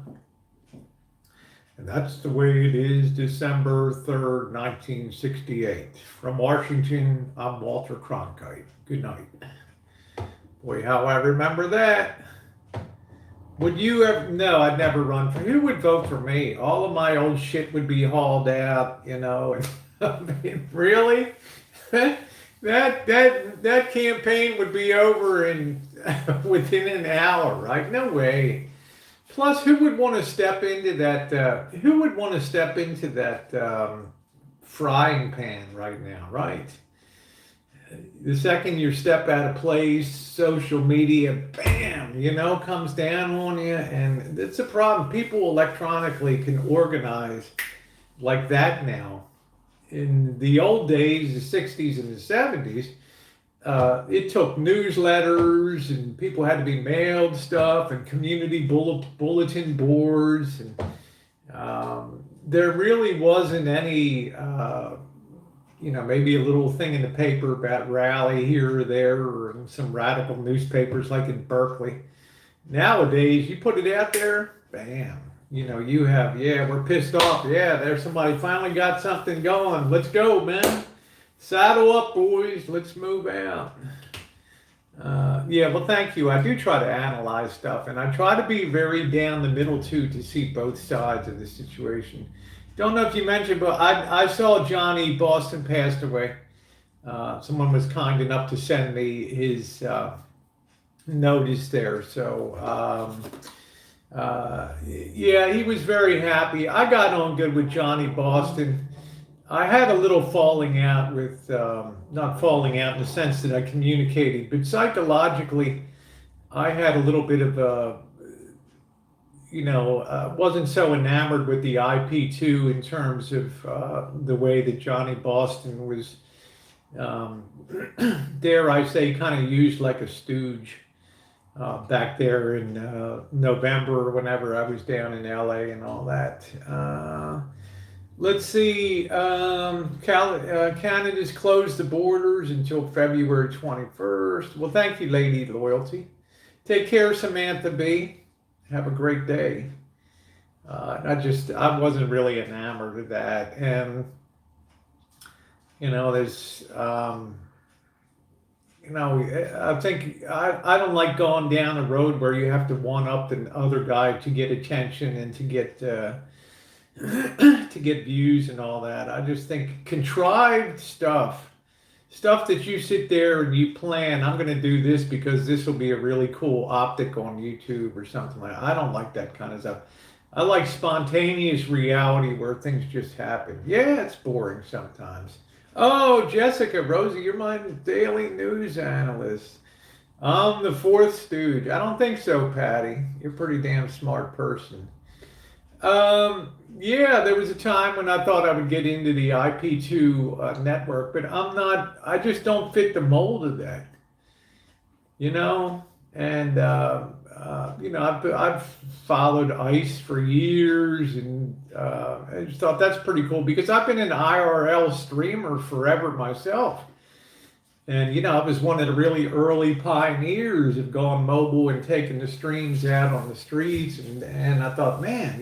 And that's the way it is, December 3rd, 1968. From Washington, I'm Walter Cronkite. Good night. Boy, how I remember that. Would you ever? No, I'd never run for. Who would vote for me? All of my old shit would be hauled out, And I mean, really? That campaign would be over in within an hour, right? No way. Plus, who would want to step into that? Who would want to step into that frying pan right now, right? The second you step out of place, social media, bam, comes down on you, and it's a problem. People electronically can organize like that now. In the old days, the 60s and the 70s, it took newsletters, and people had to be mailed stuff, and community bulletin boards, and there really wasn't any, maybe a little thing in the paper about rally here or there, or in some radical newspapers like in Berkeley. Nowadays, you put it out there, bam. You have, we're pissed off. Yeah, there's somebody finally got something going. Let's go, man. Saddle up, boys. Let's move out. Well, thank you. I do try to analyze stuff, and I try to be very down the middle, too, to see both sides of the situation. Don't know if you mentioned, but I saw Johnny Boston passed away. Someone was kind enough to send me his notice there. So, he was very happy. I got on good with Johnny Boston. I had a little falling out with, not falling out in the sense that I communicated, but psychologically, I had a little bit of a, wasn't so enamored with the IP2 in terms of the way that Johnny Boston was, dare I say, kind of used like a stooge. Back there in November, whenever I was down in LA and all that. Let's see. Canada's closed the borders until February 21st. Well, thank you, Lady Loyalty. Take care, Samantha B. Have a great day. I wasn't really enamored of that. And, there's, I think I don't like going down a road where you have to one up the other guy to get attention and to get to get views and all that. I just think contrived stuff that you sit there and you plan. I'm going to do this because this will be a really cool optic on YouTube or something like that. I don't like that kind of stuff. I like spontaneous reality where things just happen. Yeah, it's boring sometimes. Oh, Jessica, Rosie, you're my daily news analyst. I'm the fourth stooge. I don't think so, Patty. You're a pretty damn smart person. Yeah, there was a time when I thought I would get into the IP2 network, but I'm not, I just don't fit the mold of that, you know? And, I've followed ICE for years, and I just thought that's pretty cool because I've been an IRL streamer forever myself. And, I was one of the really early pioneers of going mobile and taking the streams out on the streets. And I thought, man,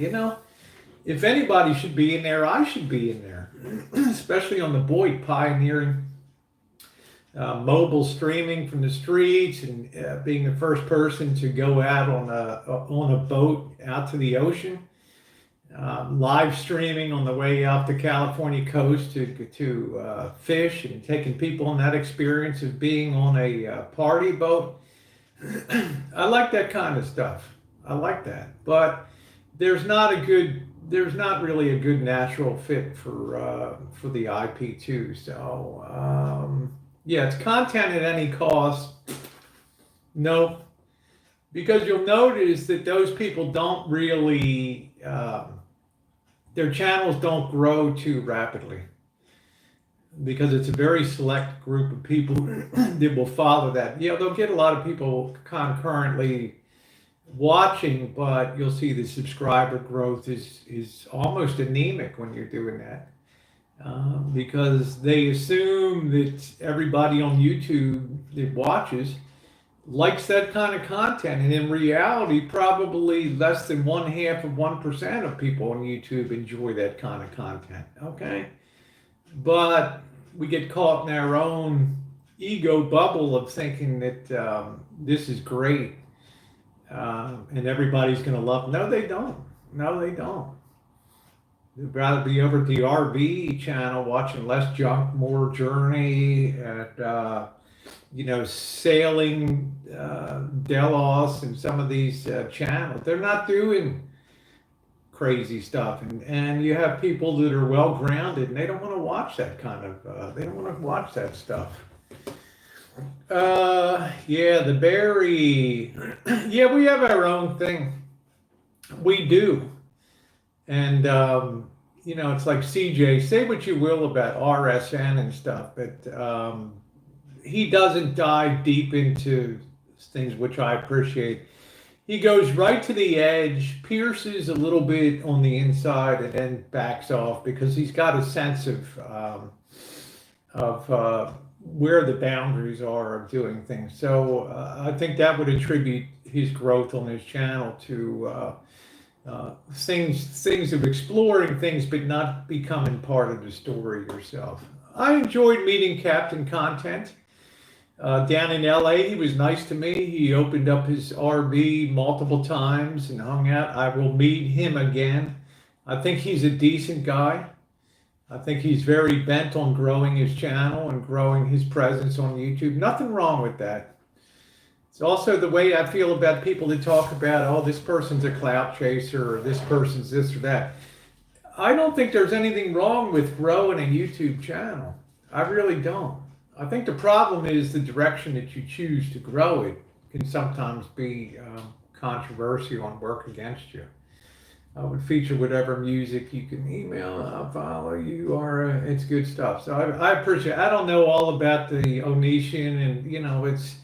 if anybody should be in there, I should be in there, especially on the Boyd pioneering mobile streaming from the streets and being the first person to go out on a boat out to the ocean, live streaming on the way out the California coast to fish and taking people on that experience of being on a party boat. I like that kind of stuff. I like that, but there's not really a good natural fit for the IP2. So yeah, it's content at any cost. No, because you'll notice that those people don't really their channels don't grow too rapidly because it's a very select group of people that will follow that. They'll get a lot of people concurrently watching, but you'll see the subscriber growth is almost anemic when you're doing that. Because they assume that everybody on YouTube that watches likes that kind of content, and in reality, probably less than 0.5% of people on YouTube enjoy that kind of content. Okay, but we get caught in our own ego bubble of thinking that this is great and everybody's going to love. No, they don't. No, they don't. They'd rather be over at the RV channel watching less junk, more journey, and sailing Delos and some of these channels. They're not doing crazy stuff, and you have people that are well grounded, and they don't want to watch that kind of. They don't want to watch that stuff. Yeah, the berry. Yeah, we have our own thing. We do. And, it's like CJ, say what you will about RSN and stuff, but he doesn't dive deep into things, which I appreciate. He goes right to the edge, pierces a little bit on the inside, and then backs off because he's got a sense of where the boundaries are of doing things. So I think that would attribute his growth on his channel to things of exploring things but not becoming part of the story yourself. I enjoyed meeting Captain Content down in LA. He was nice to me. He opened up his RV multiple times and hung out. I will meet him again. I think he's a decent guy. I think he's very bent on growing his channel and growing his presence on YouTube. Nothing wrong with that. It's also the way I feel about people that talk about, oh, this person's a clout chaser, or this person's this or that. I don't think there's anything wrong with growing a YouTube channel. I really don't. I think the problem is the direction that you choose to grow it can sometimes be controversial and work against you. I would feature whatever music you can email. I'll follow you, or it's good stuff. So I appreciate it. I don't know all about the Onesian, and it's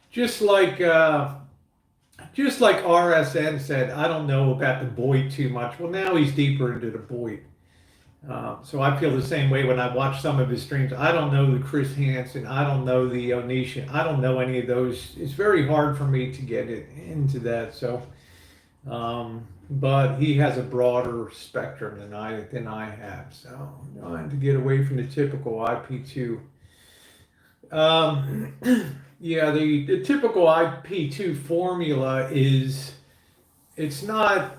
just like RSN said, I don't know about the Boyd too much. Well, now he's deeper into the Boyd. So I feel the same way when I watch some of his streams. I don't know the Chris Hansen. I don't know the Onesian. I don't know any of those. It's very hard for me to get into that. So, but he has a broader spectrum than I have. So I'm trying to get away from the typical IP2. Yeah, the typical IP2 formula is, it's not,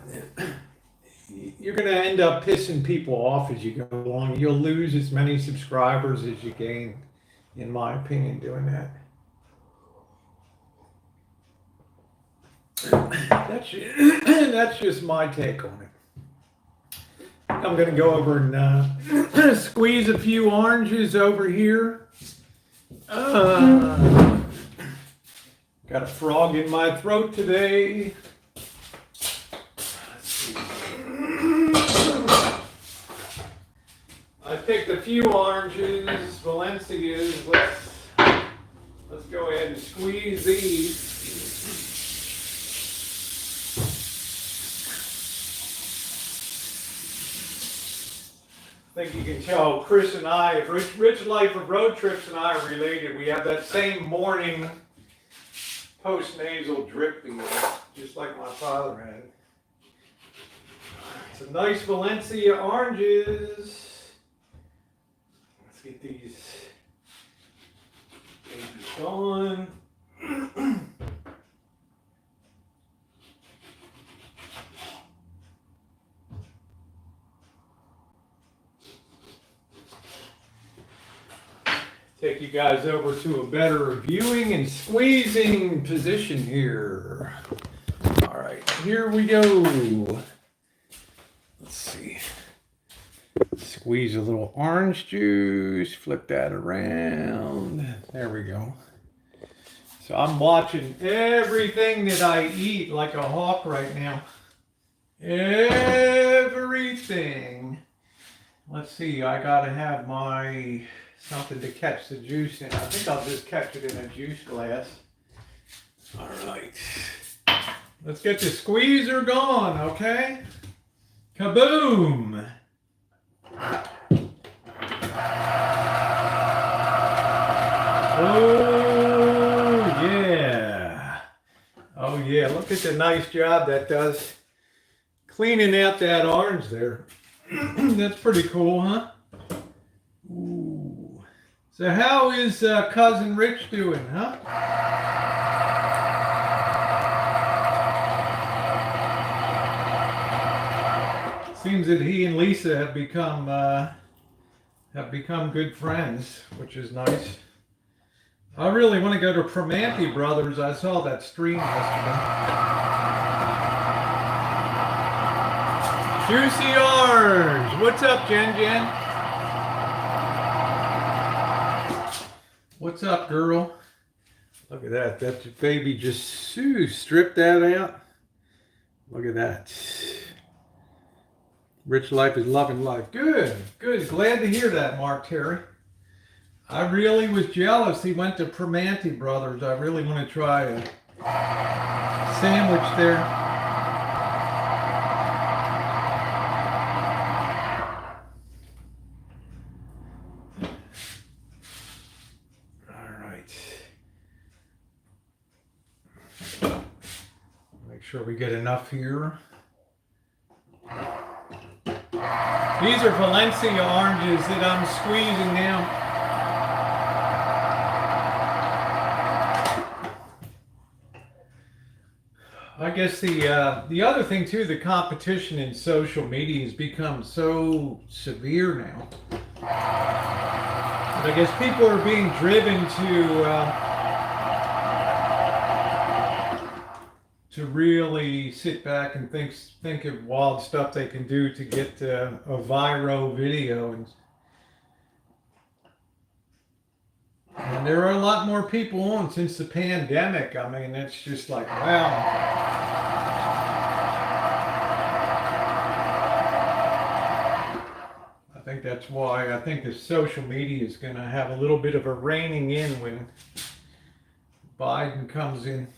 you're going to end up pissing people off as you go along. You'll lose as many subscribers as you gain, in my opinion, doing that. That's just my take on it. I'm going to go over and squeeze a few oranges over here. Got a frog in my throat today. Let's see. I picked a few oranges, Valencias. Let's go ahead and squeeze these. I think you can tell Chris and I, Rich Life of Road Trips and I are related. We have that same morning post-nasal drip beer, just like my father had. Some nice Valencia oranges. Let's get these babies going. Take you guys over to a better viewing and squeezing position here. All right, here we go. Let's see. Squeeze a little orange juice, flip that around. There we go. So I'm watching everything that I eat like a hawk right now. Everything. Let's see, I gotta have my something to catch the juice in. I think I'll just catch it in a juice glass. All right. Let's get the squeezer going, okay? Kaboom! Oh, yeah. Oh, yeah. Look at the nice job that does cleaning out that orange there. That's pretty cool, huh? Ooh. So how is Cousin Rich doing, huh? Seems that he and Lisa have become good friends, which is nice. I really want to go to Primanti Brothers. I saw that stream yesterday. Juicy Orange. What's up, Jen? What's up, girl? Look at that. That baby just stripped that out. Look at that. Rich Life is loving life. Good. Glad to hear that, Mark Terry. I really was jealous he went to Primanti Brothers. I really want to try a sandwich there. Sure we get enough here. These are Valencia oranges that I'm squeezing now. I guess the other thing too, the competition in social media has become so severe now. But I guess people are being driven to really sit back and think of wild stuff they can do to get a viral video, and there are a lot more people on since the pandemic. I mean, it's just like, wow. I think that's why I think the social media is going to have a little bit of a reining in when Biden comes in.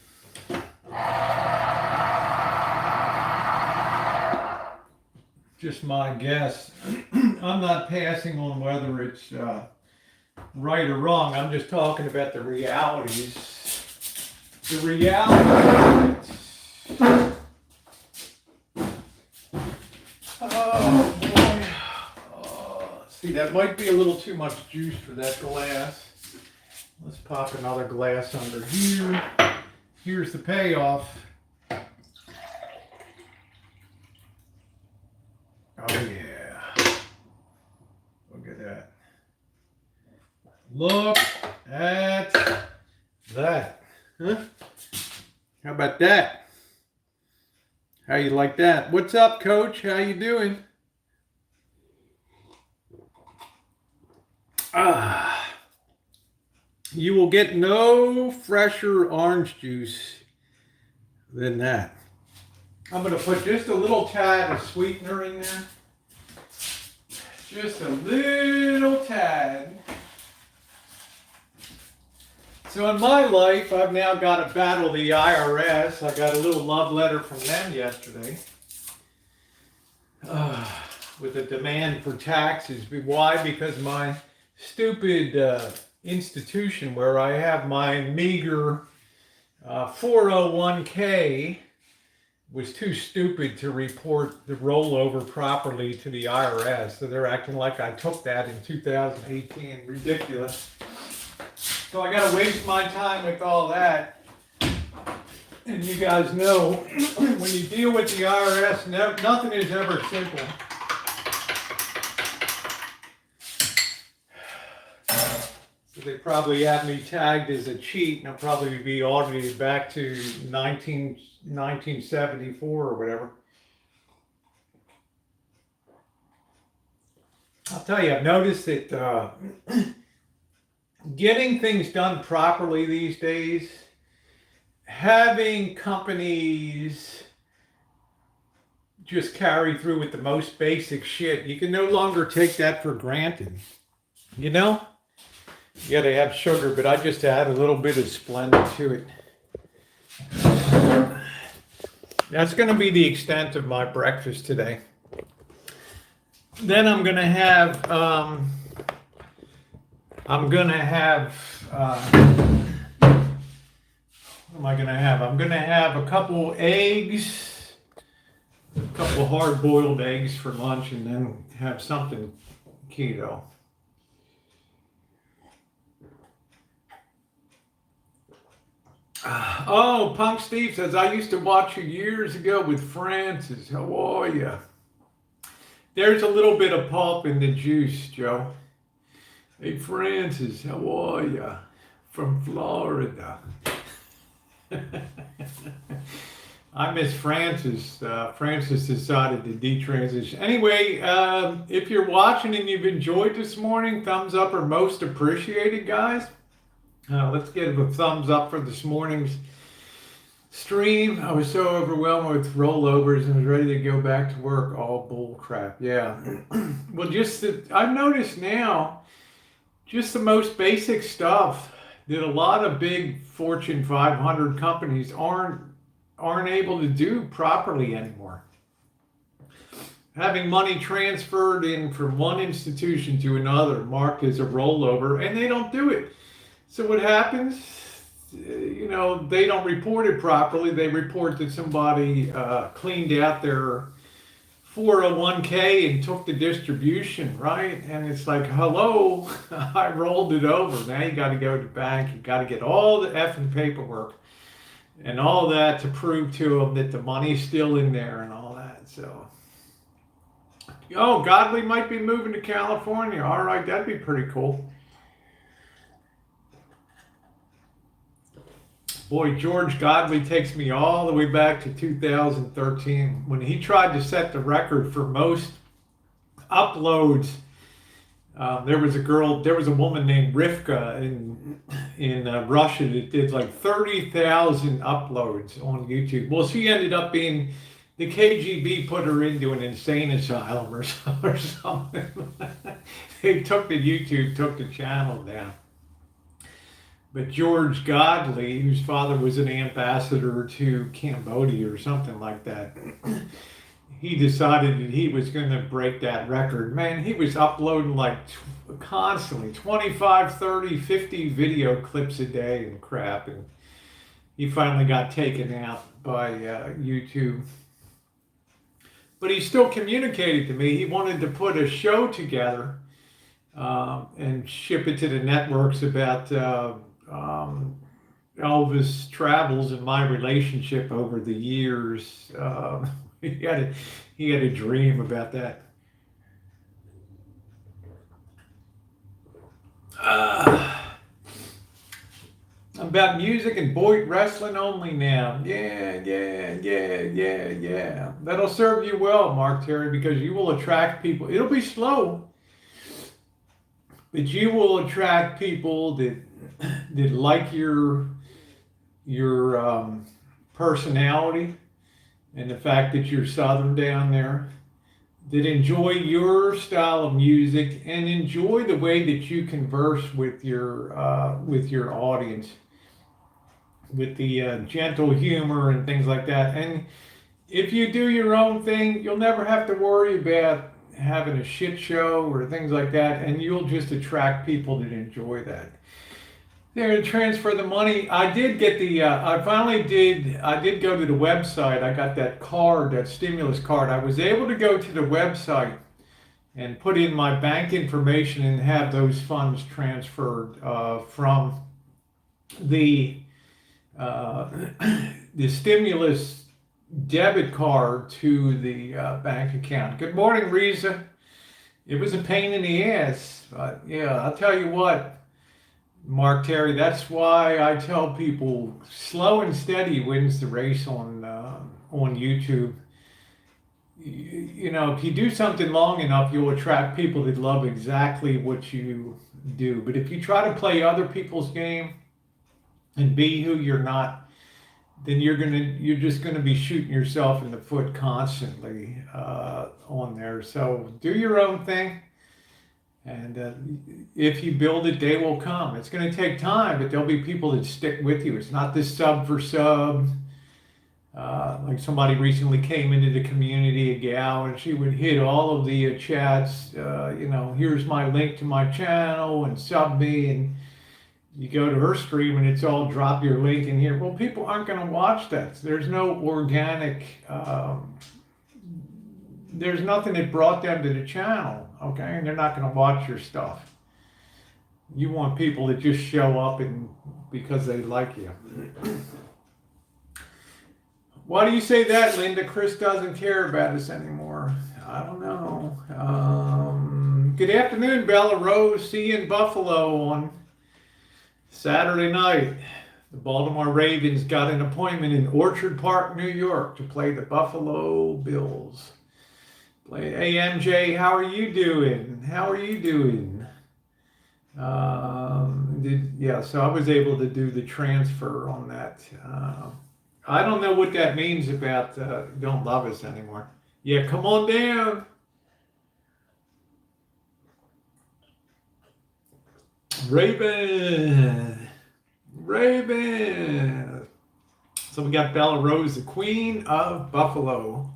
Just my guess. I'm not passing on whether it's right or wrong. I'm just talking about the realities. The reality. Oh boy. See, that might be a little too much juice for that glass. Let's pop another glass under here. Here's the payoff. Oh yeah. Look at that. Look at that. Huh? How about that? How you like that? What's up, Coach? How you doing? You will get no fresher orange juice than that. I'm going to put just a little tad of sweetener in there. Just a little tad. So in my life, I've now got to battle the IRS. I got a little love letter from them yesterday with a demand for taxes. Why? Because my stupid institution where I have my meager 401k was too stupid to report the rollover properly to the IRS. So they're acting like I took that in 2018. Ridiculous. So I got to waste my time with all that. And you guys know, when you deal with the IRS, nothing is ever simple. So they probably have me tagged as a cheat, and I'll probably be audited back to 1974 or whatever. I'll tell you, I've noticed that getting things done properly these days, having companies just carry through with the most basic shit, you can no longer take that for granted. You know? Yeah, they have sugar, but I just add a little bit of Splenda to it. That's going to be the extent of my breakfast today. Then I'm going to have, what am I going to have? I'm going to have a couple eggs, a couple hard-boiled eggs for lunch, and then have something keto. Oh, Punk Steve says, I used to watch you years ago with Francis. How are you? There's a little bit of pulp in the juice, Joe. Hey, Francis, how are you? From Florida. I miss Francis. Francis decided to detransition. Anyway, if you're watching and you've enjoyed this morning, thumbs up are most appreciated, guys. Let's give a thumbs up for this morning's stream. I was so overwhelmed with rollovers and was ready to go back to work. All bull crap. Yeah. Well, I've noticed now, just the most basic stuff that a lot of big Fortune 500 companies aren't able to do properly anymore. Having money transferred in from one institution to another marked as a rollover, and they don't do it. So what happens, they don't report it properly. They report that somebody cleaned out their 401k and took the distribution, right? And it's like, hello, I rolled it over. Now you got to go to the bank. You got to get all the effing paperwork and all that to prove to them that the money's still in there and all that. So, Godly might be moving to California. All right, that'd be pretty cool. Boy, George Godley takes me all the way back to 2013 when he tried to set the record for most uploads. There was a woman named Rivka in Russia that did like 30,000 uploads on YouTube. Well, she ended up being, the KGB put her into an insane asylum or something. They took the channel down. But George Godley, whose father was an ambassador to Cambodia or something like that, he decided that he was going to break that record. Man, he was uploading like constantly, 25, 30, 50 video clips a day and crap. And he finally got taken out by YouTube. But he still communicated to me. He wanted to put a show together and ship it to the networks about Elvis' travels and my relationship over the years. He had a dream about that. About music and boy wrestling only now. Yeah. That'll serve you well, Mark Terry, because you will attract people. It'll be slow. but you will attract people that like your personality and the fact that you're Southern down there, that enjoy your style of music and enjoy the way that you converse with your audience, with the gentle humor and things like that. And if you do your own thing, you'll never have to worry about having a shit show or things like that, and you'll just attract people that enjoy that. There, to transfer the money. I did get I did go to the website. I got that card, that stimulus card. I was able to go to the website and put in my bank information and have those funds transferred from the the stimulus debit card to the bank account. Good morning, Rosa. It was a pain in the ass, but yeah, I'll tell you what, Mark Terry, that's why I tell people slow and steady wins the race on YouTube. You know, if you do something long enough, you'll attract people that love exactly what you do. But if you try to play other people's game and be who you're not, then you're just gonna be shooting yourself in the foot constantly on there. So do your own thing. And if you build it, they will come. It's going to take time, but there'll be people that stick with you. It's not this sub for sub. Like somebody recently came into the community, a gal, and she would hit all of the chats. Here's my link to my channel and sub me. And you go to her stream and it's all drop your link in here. Well, people aren't going to watch that. There's no organic. There's nothing that brought them to the channel, okay? And they're not going to watch your stuff. You want people that just show up and because they like you. Why do you say that, Linda? Chris doesn't care about us anymore. I don't know. Good afternoon, Bella Rose. See you in Buffalo on Saturday night. The Baltimore Ravens got an appointment in Orchard Park, New York to play the Buffalo Bills. Hey, MJ, how are you doing? How are you doing? So I was able to do the transfer on that. I don't know what that means about don't love us anymore. Yeah, come on down. Raven. So we got Bella Rose, the Queen of Buffalo,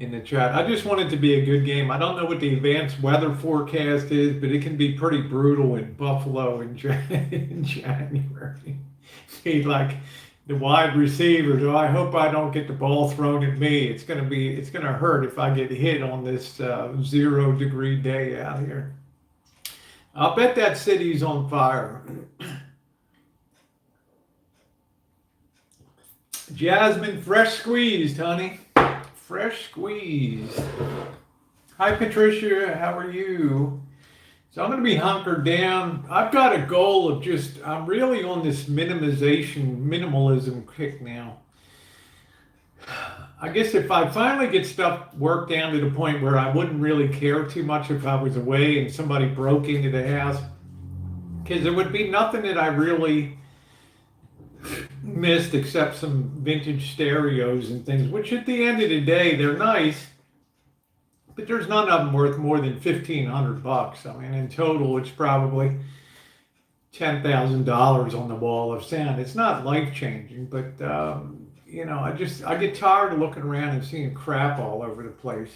in the chat. I just want it to be a good game. I don't know what the advanced weather forecast is, but it can be pretty brutal in Buffalo in January. See, like the wide receivers, oh, I hope I don't get the ball thrown at me. It's gonna hurt if I get hit on this 0-degree day out here. I'll bet that city's on fire. Jasmine, fresh squeezed, honey. Fresh squeezed. Hi, Patricia. How are you? So I'm going to be hunkered down. I've got a goal of I'm really on this minimalism kick now. I guess if I finally get stuff worked down to the point where I wouldn't really care too much if I was away and somebody broke into the house, because there would be nothing that I really missed except some vintage stereos and things, which at the end of the day, they're nice, but there's none of them worth more than $1,500. I mean, in total, it's probably $10,000 on the wall of sound. It's not life-changing, but, I get tired of looking around and seeing crap all over the place.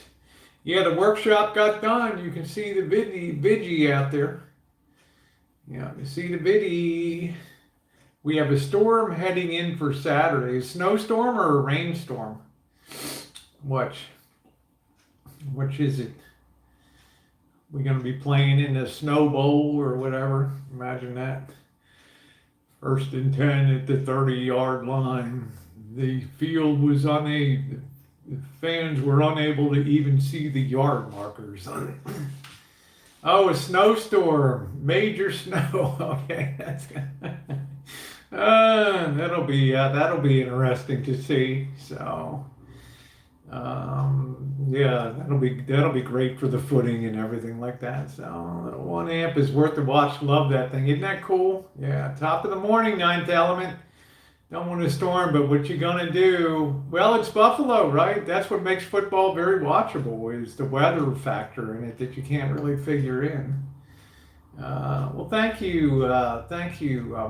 Yeah, the workshop got done. You can see the vidgie out there. Yeah, you see the vidgie. We have a storm heading in for Saturday. A snowstorm or a rainstorm? Which is it? We're going to be playing in the snow bowl or whatever. Imagine that. 1st and 10 at the 30-yard line. The field was the fans were unable to even see the yard markers. Oh, a snowstorm. Major snow. Okay, that's good. That'll be interesting to see. So, Yeah, that'll be great for the footing and everything like that. So 1 amp is worth the watch. Love that thing. Isn't that cool? Yeah, top of the morning, ninth element. Don't want to storm, but what you gonna do? Well, it's Buffalo, right? That's what makes football very watchable is the weather factor in it that you can't really figure in. Well, thank you,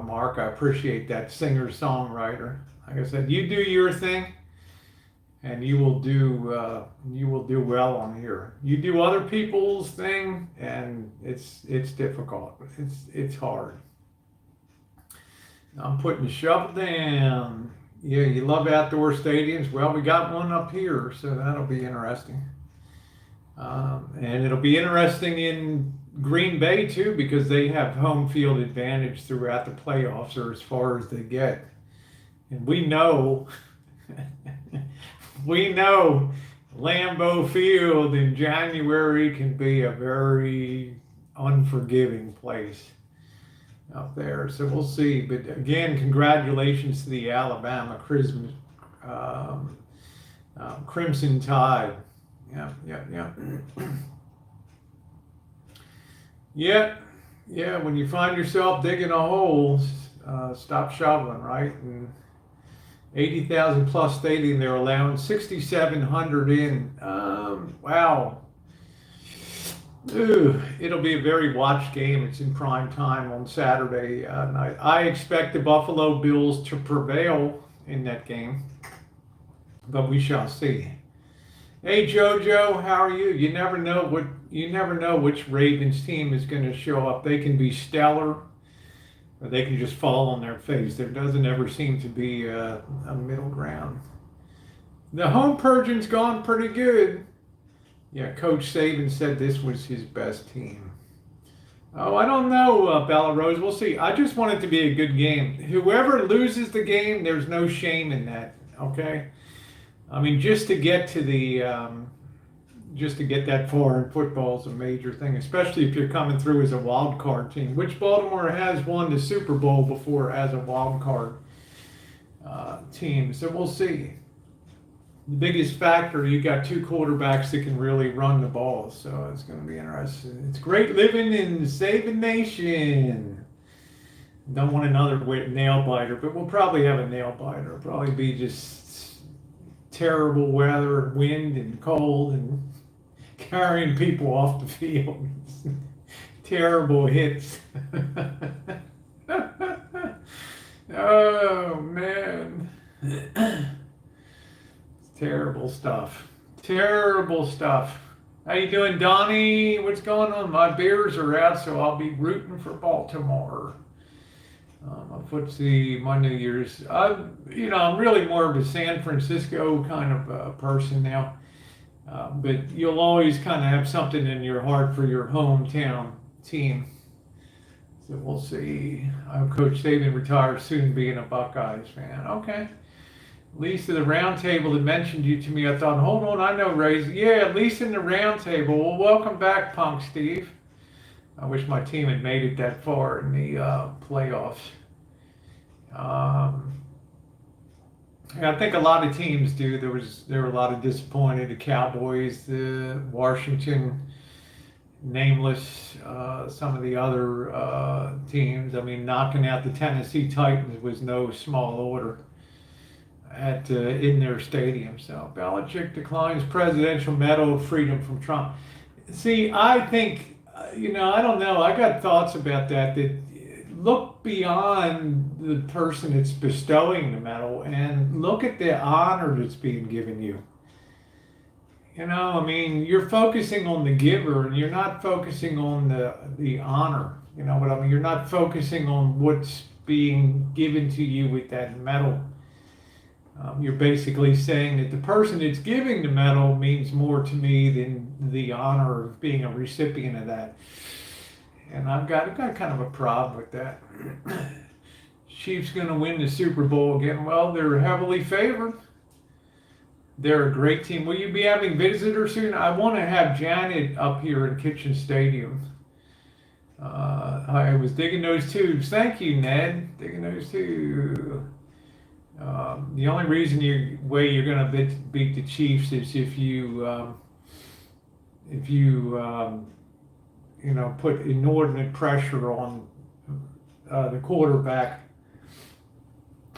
Mark. I appreciate that singer-songwriter. Like I said, you do your thing, and you will do well on here. You do other people's thing, and it's difficult. It's hard. I'm putting the shovel down. Yeah, you love outdoor stadiums. Well, we got one up here, so that'll be interesting. And it'll be interesting in Green Bay too, because they have home field advantage throughout the playoffs, or as far as they get. And we know, we know Lambeau Field in January can be a very unforgiving place out there. So we'll see. But again, congratulations to the Alabama Crimson Tide. Yeah. Yeah. When you find yourself digging a hole, stop shoveling, right? And 80,000 plus stadium, they're allowing 6,700 in. Wow. Ooh, it'll be a very watched game. It's in prime time on Saturday night. I expect the Buffalo Bills to prevail in that game, but we shall see. Hey Jojo, how are you? You never know which Ravens team is going to show up. They can be stellar, or they can just fall on their face. There doesn't ever seem to be a middle ground. The home purging's gone pretty good. Yeah, Coach Saban said this was his best team. Oh, I don't know, Bella Rose. We'll see. I just want it to be a good game. Whoever loses the game, there's no shame in that. Okay. I mean, just to get that far in football is a major thing, especially if you're coming through as a wild card team, which Baltimore has won the Super Bowl before as a wild card team. So we'll see. The biggest factor, you got two quarterbacks that can really run the ball, so it's going to be interesting. It's great living in Saving Nation. Don't want another nail biter, but we'll probably have a nail biter. It'll probably be just terrible weather, wind and cold, and carrying people off the field. Terrible hits. Oh man. Terrible stuff. Terrible stuff. How you doing, Donnie? What's going on? My Bears are out, so I'll be rooting for Baltimore. My New Year's. I'm really more of a San Francisco kind of person now. But you'll always kind of have something in your heart for your hometown team. So we'll see. I hope Coach Saban retires soon, being a Buckeyes fan. Okay. Lisa, the round table that mentioned you to me, I thought, hold on, I know Rosie. Yeah, Lisa in the round table. Well, welcome back, Punk Steve. I wish my team had made it that far in the playoffs. I think a lot of teams do. There were a lot of disappointed. The Cowboys, the Washington, nameless, some of the other teams. I mean, knocking out the Tennessee Titans was no small order in their stadium. So Belichick declines Presidential Medal of Freedom from Trump. See, I think, I don't know. I got thoughts about that look beyond the person that's bestowing the medal and look at the honor that's being given you. You're focusing on the giver and you're not focusing on the honor. You know what I mean? You're not focusing on what's being given to you with that medal. You're basically saying that the person that's giving the medal means more to me than the honor of being a recipient of that. And I've got kind of a problem with that. Chiefs going to win the Super Bowl again. Well, they're heavily favored. They're a great team. Will you be having visitors soon? I want to have Janet up here in Kitchen Stadium. I was digging those tubes. Thank you, Ned. Digging those tubes. The only reason way you're going to beat the Chiefs is if you put inordinate pressure on the quarterback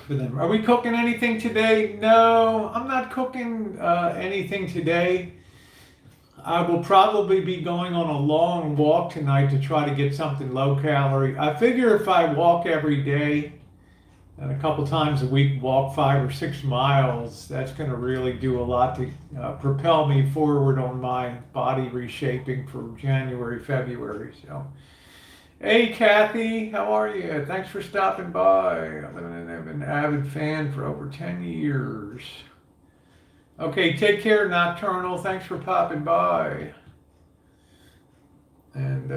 for them. Are we cooking anything today? No, I'm not cooking anything today. I will probably be going on a long walk tonight to try to get something low calorie. I figure if I walk every day and a couple times a week, walk 5 or 6 miles, that's going to really do a lot to propel me forward on my body reshaping for January, February. So, hey, Kathy, how are you? Thanks for stopping by. I've been an avid fan for over 10 years. Okay, take care, Nocturnal. Thanks for popping by. And,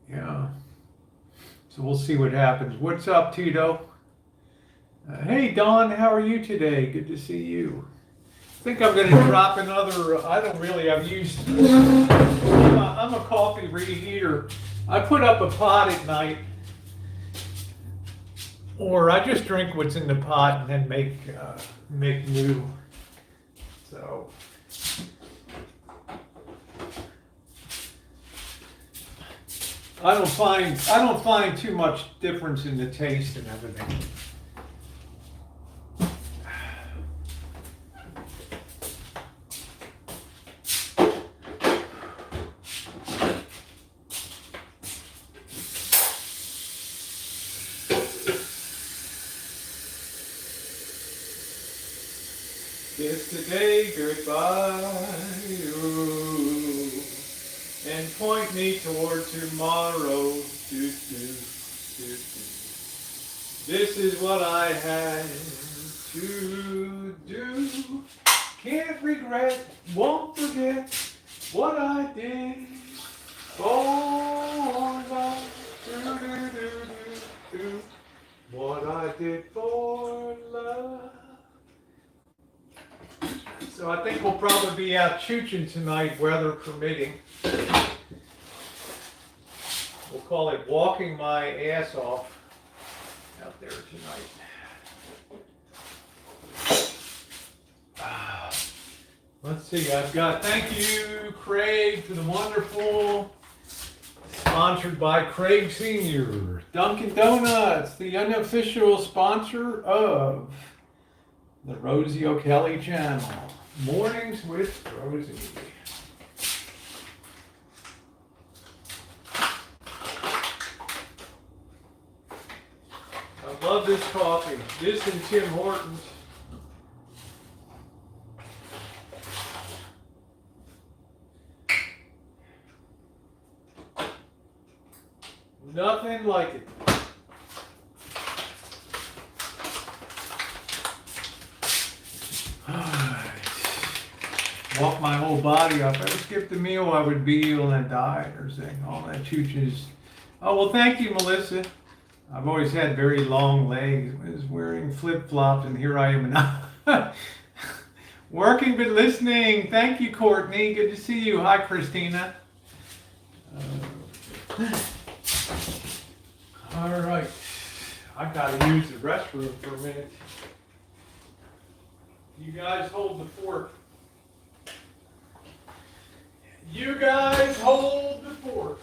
yeah. So we'll see what happens. What's up, Tito? Hey, Don, how are you today? Good to see you. I think I'm going to drop another, I don't really, I'm a coffee reheater. I put up a pot at night, or I just drink what's in the pot and then make new. So, I don't find too much difference in the taste and everything. Kiss today goodbye, ooh, and point me toward tomorrow. This is what I had to do. Can't regret, won't forget what I did for love. What I did for love. So I think we'll probably be out chooching tonight, weather permitting. We'll call it walking my ass off out there tonight. Let's see, I've got, thank you, Craig, for the wonderful, sponsored by Craig Sr. Dunkin' Donuts, the unofficial sponsor of the Rosie O'Kelly channel. Mornings with Rosie. I love this coffee. This and Tim Hortons. Nothing like it. Walk my whole body up. If I skipped a meal, I would be ill and die, or saying all that chooches. Oh, well, thank you, Melissa. I've always had very long legs. I was wearing flip-flops, and here I am now. Working but listening. Thank you, Courtney. Good to see you. Hi, Christina. All right. I've got to use the restroom for a minute. You guys hold the fort. You guys hold the fort.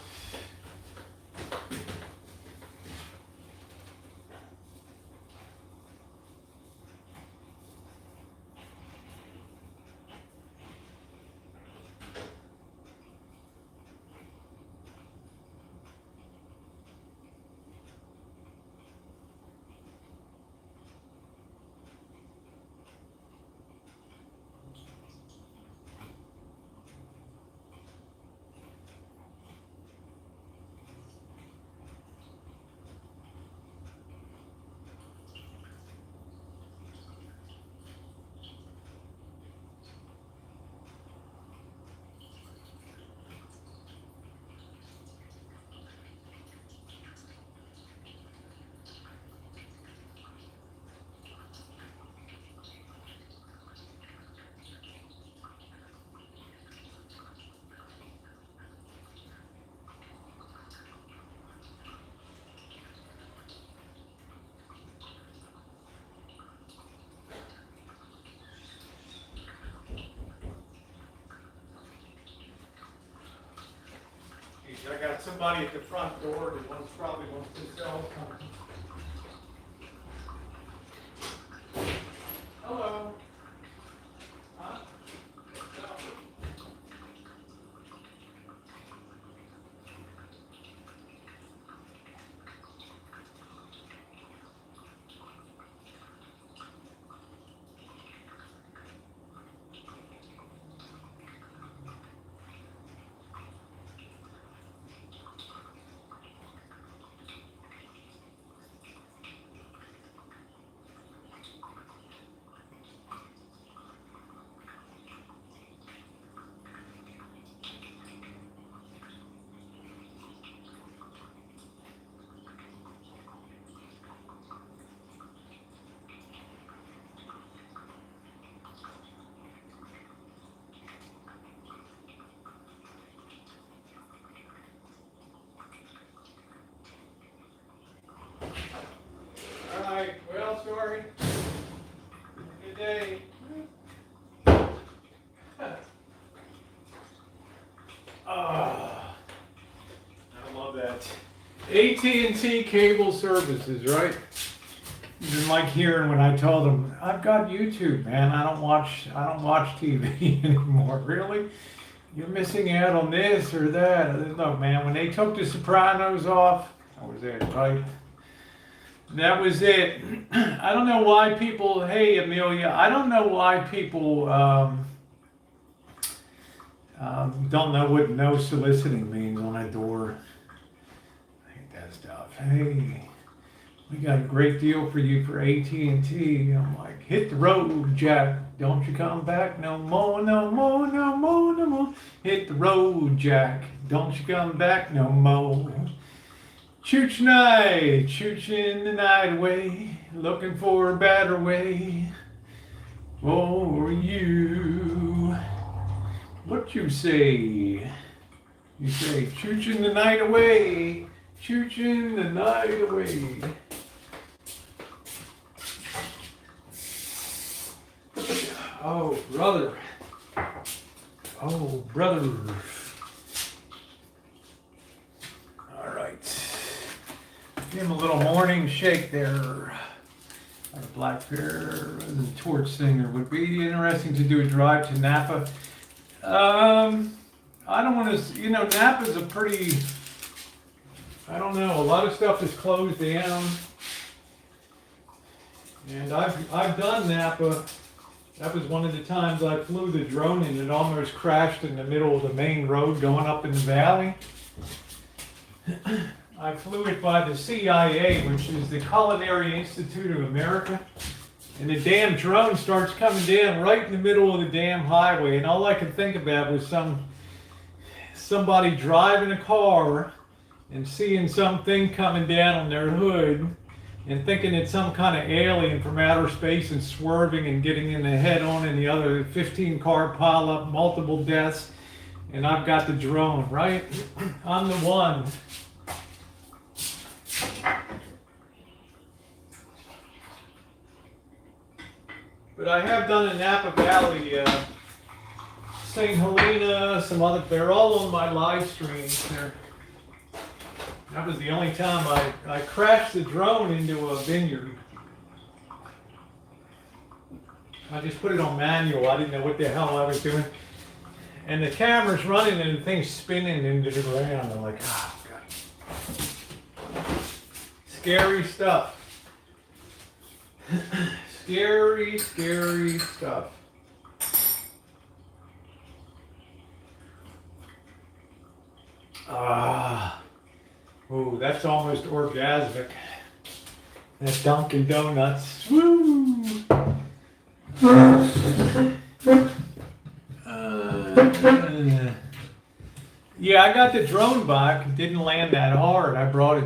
I got somebody at the front door that probably wants to sell something. Hello. Huh? No. All right. Well, sorry. Good day. I love that. AT&T cable services, right? You didn't like hearing when I told them, I've got YouTube, man. I don't watch TV anymore. Really? You're missing out on this or that. Look, man, when they took The Sopranos off, that was it, right? That was it. I don't know why people, hey, Amelia, I don't know why people don't know what no soliciting means on a door. I hate that stuff. Hey, we got a great deal for you for AT&T. I'm like, hit the road, Jack. Don't you come back no more, no more, no more, no more. Hit the road, Jack. Don't you come back no more. Chooch night, chooching the night away, looking for a better way for you. What you say? You say, chooching the night away, chooching the night away. Oh, brother. Oh, brother. All right. Give him a little morning shake there. Our black bear, the torch singer. Would be interesting to do a drive to Napa. I don't want to, Napa's a pretty, I don't know, a lot of stuff is closed down. And I've done Napa. That was one of the times I flew the drone and it almost crashed in the middle of the main road going up in the valley. I flew it by the CIA, which is the Culinary Institute of America. And the damn drone starts coming down right in the middle of the damn highway. And all I could think about was somebody driving a car and seeing something coming down on their hood and thinking it's some kind of alien from outer space and swerving and getting in the head on and the other 15-car pileup, multiple deaths. And I've got the drone, right? I'm the one. But I have done a Napa Valley, St. Helena, some other, they're all on my live streams there. That was the only time I crashed the drone into a vineyard. I just put it on manual. I didn't know what the hell I was doing. And the camera's running and the thing's spinning into the ground. I'm like, oh, God. Scary stuff. Scary, scary stuff. Oh, that's almost orgasmic. That Dunkin' Donuts. Woo! Yeah, I got the drone back. It didn't land that hard. I brought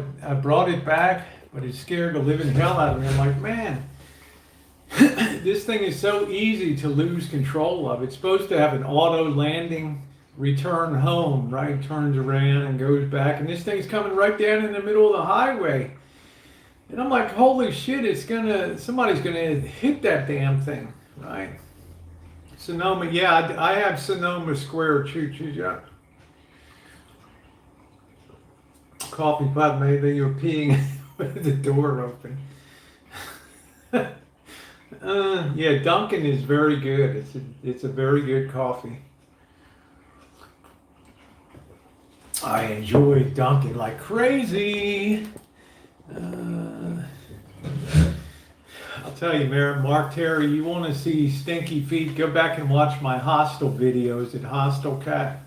it back, but it scared the living hell out of me. I'm like, man, this thing is so easy to lose control of. It's supposed to have an auto landing, return home, right? Turns around and goes back, and this thing's coming right down in the middle of the highway. And I'm like, holy shit, somebody's gonna hit that damn thing, right? Sonoma, yeah, I have Sonoma Square choo-choo, yeah. coffee pot. Maybe you're peeing with the door open. Yeah, Dunkin' is very good. It's a very good coffee. I enjoy Dunkin' like crazy. I'll tell you, Mark Terry, you want to see stinky feet? Go back and watch my Hostel videos at Hostel Cat.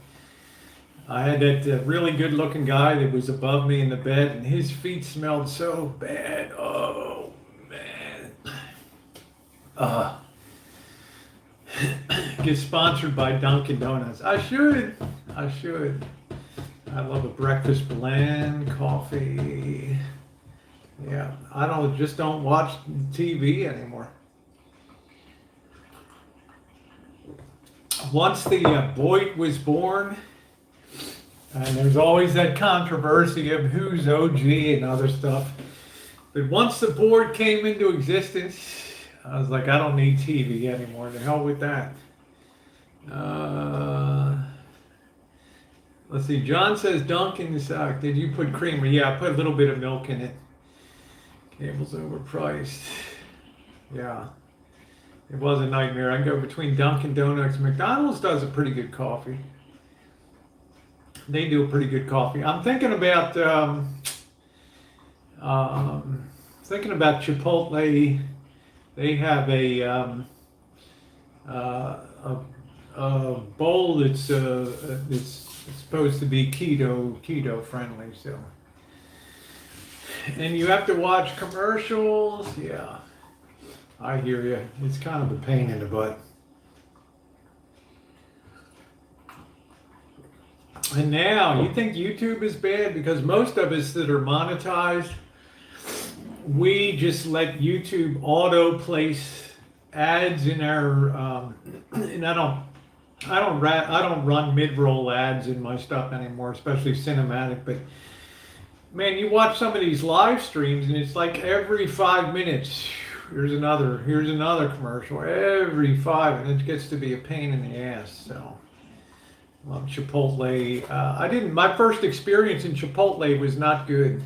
I had that really good-looking guy that was above me in the bed, and his feet smelled so bad. Oh man. Get sponsored by Dunkin' Donuts. I should. I love a breakfast blend, coffee. Yeah, I don't watch TV anymore. Once the boy was born, and there's always that controversy of who's OG and other stuff. But once the board came into existence, I was like, I don't need TV anymore. The hell with that. Let's see. John says Dunkin's. Did you put creamer? Yeah, I put a little bit of milk in it. Cable's overpriced. Yeah, it was a nightmare. I go between Dunkin' Donuts. McDonald's does a pretty good coffee. They do a pretty good coffee. I'm thinking about Chipotle. They have a bowl that's supposed to be keto friendly. So, and you have to watch commercials. Yeah, I hear you. It's kind of a pain in the butt. And now, you think YouTube is bad? Because most of us that are monetized, we just let YouTube auto place ads in our, and I don't run mid-roll ads in my stuff anymore, especially cinematic. But man, you watch some of these live streams, and it's like every 5 minutes, here's another commercial. Every 5, and it gets to be a pain in the ass. So. Chipotle. My first experience in Chipotle was not good.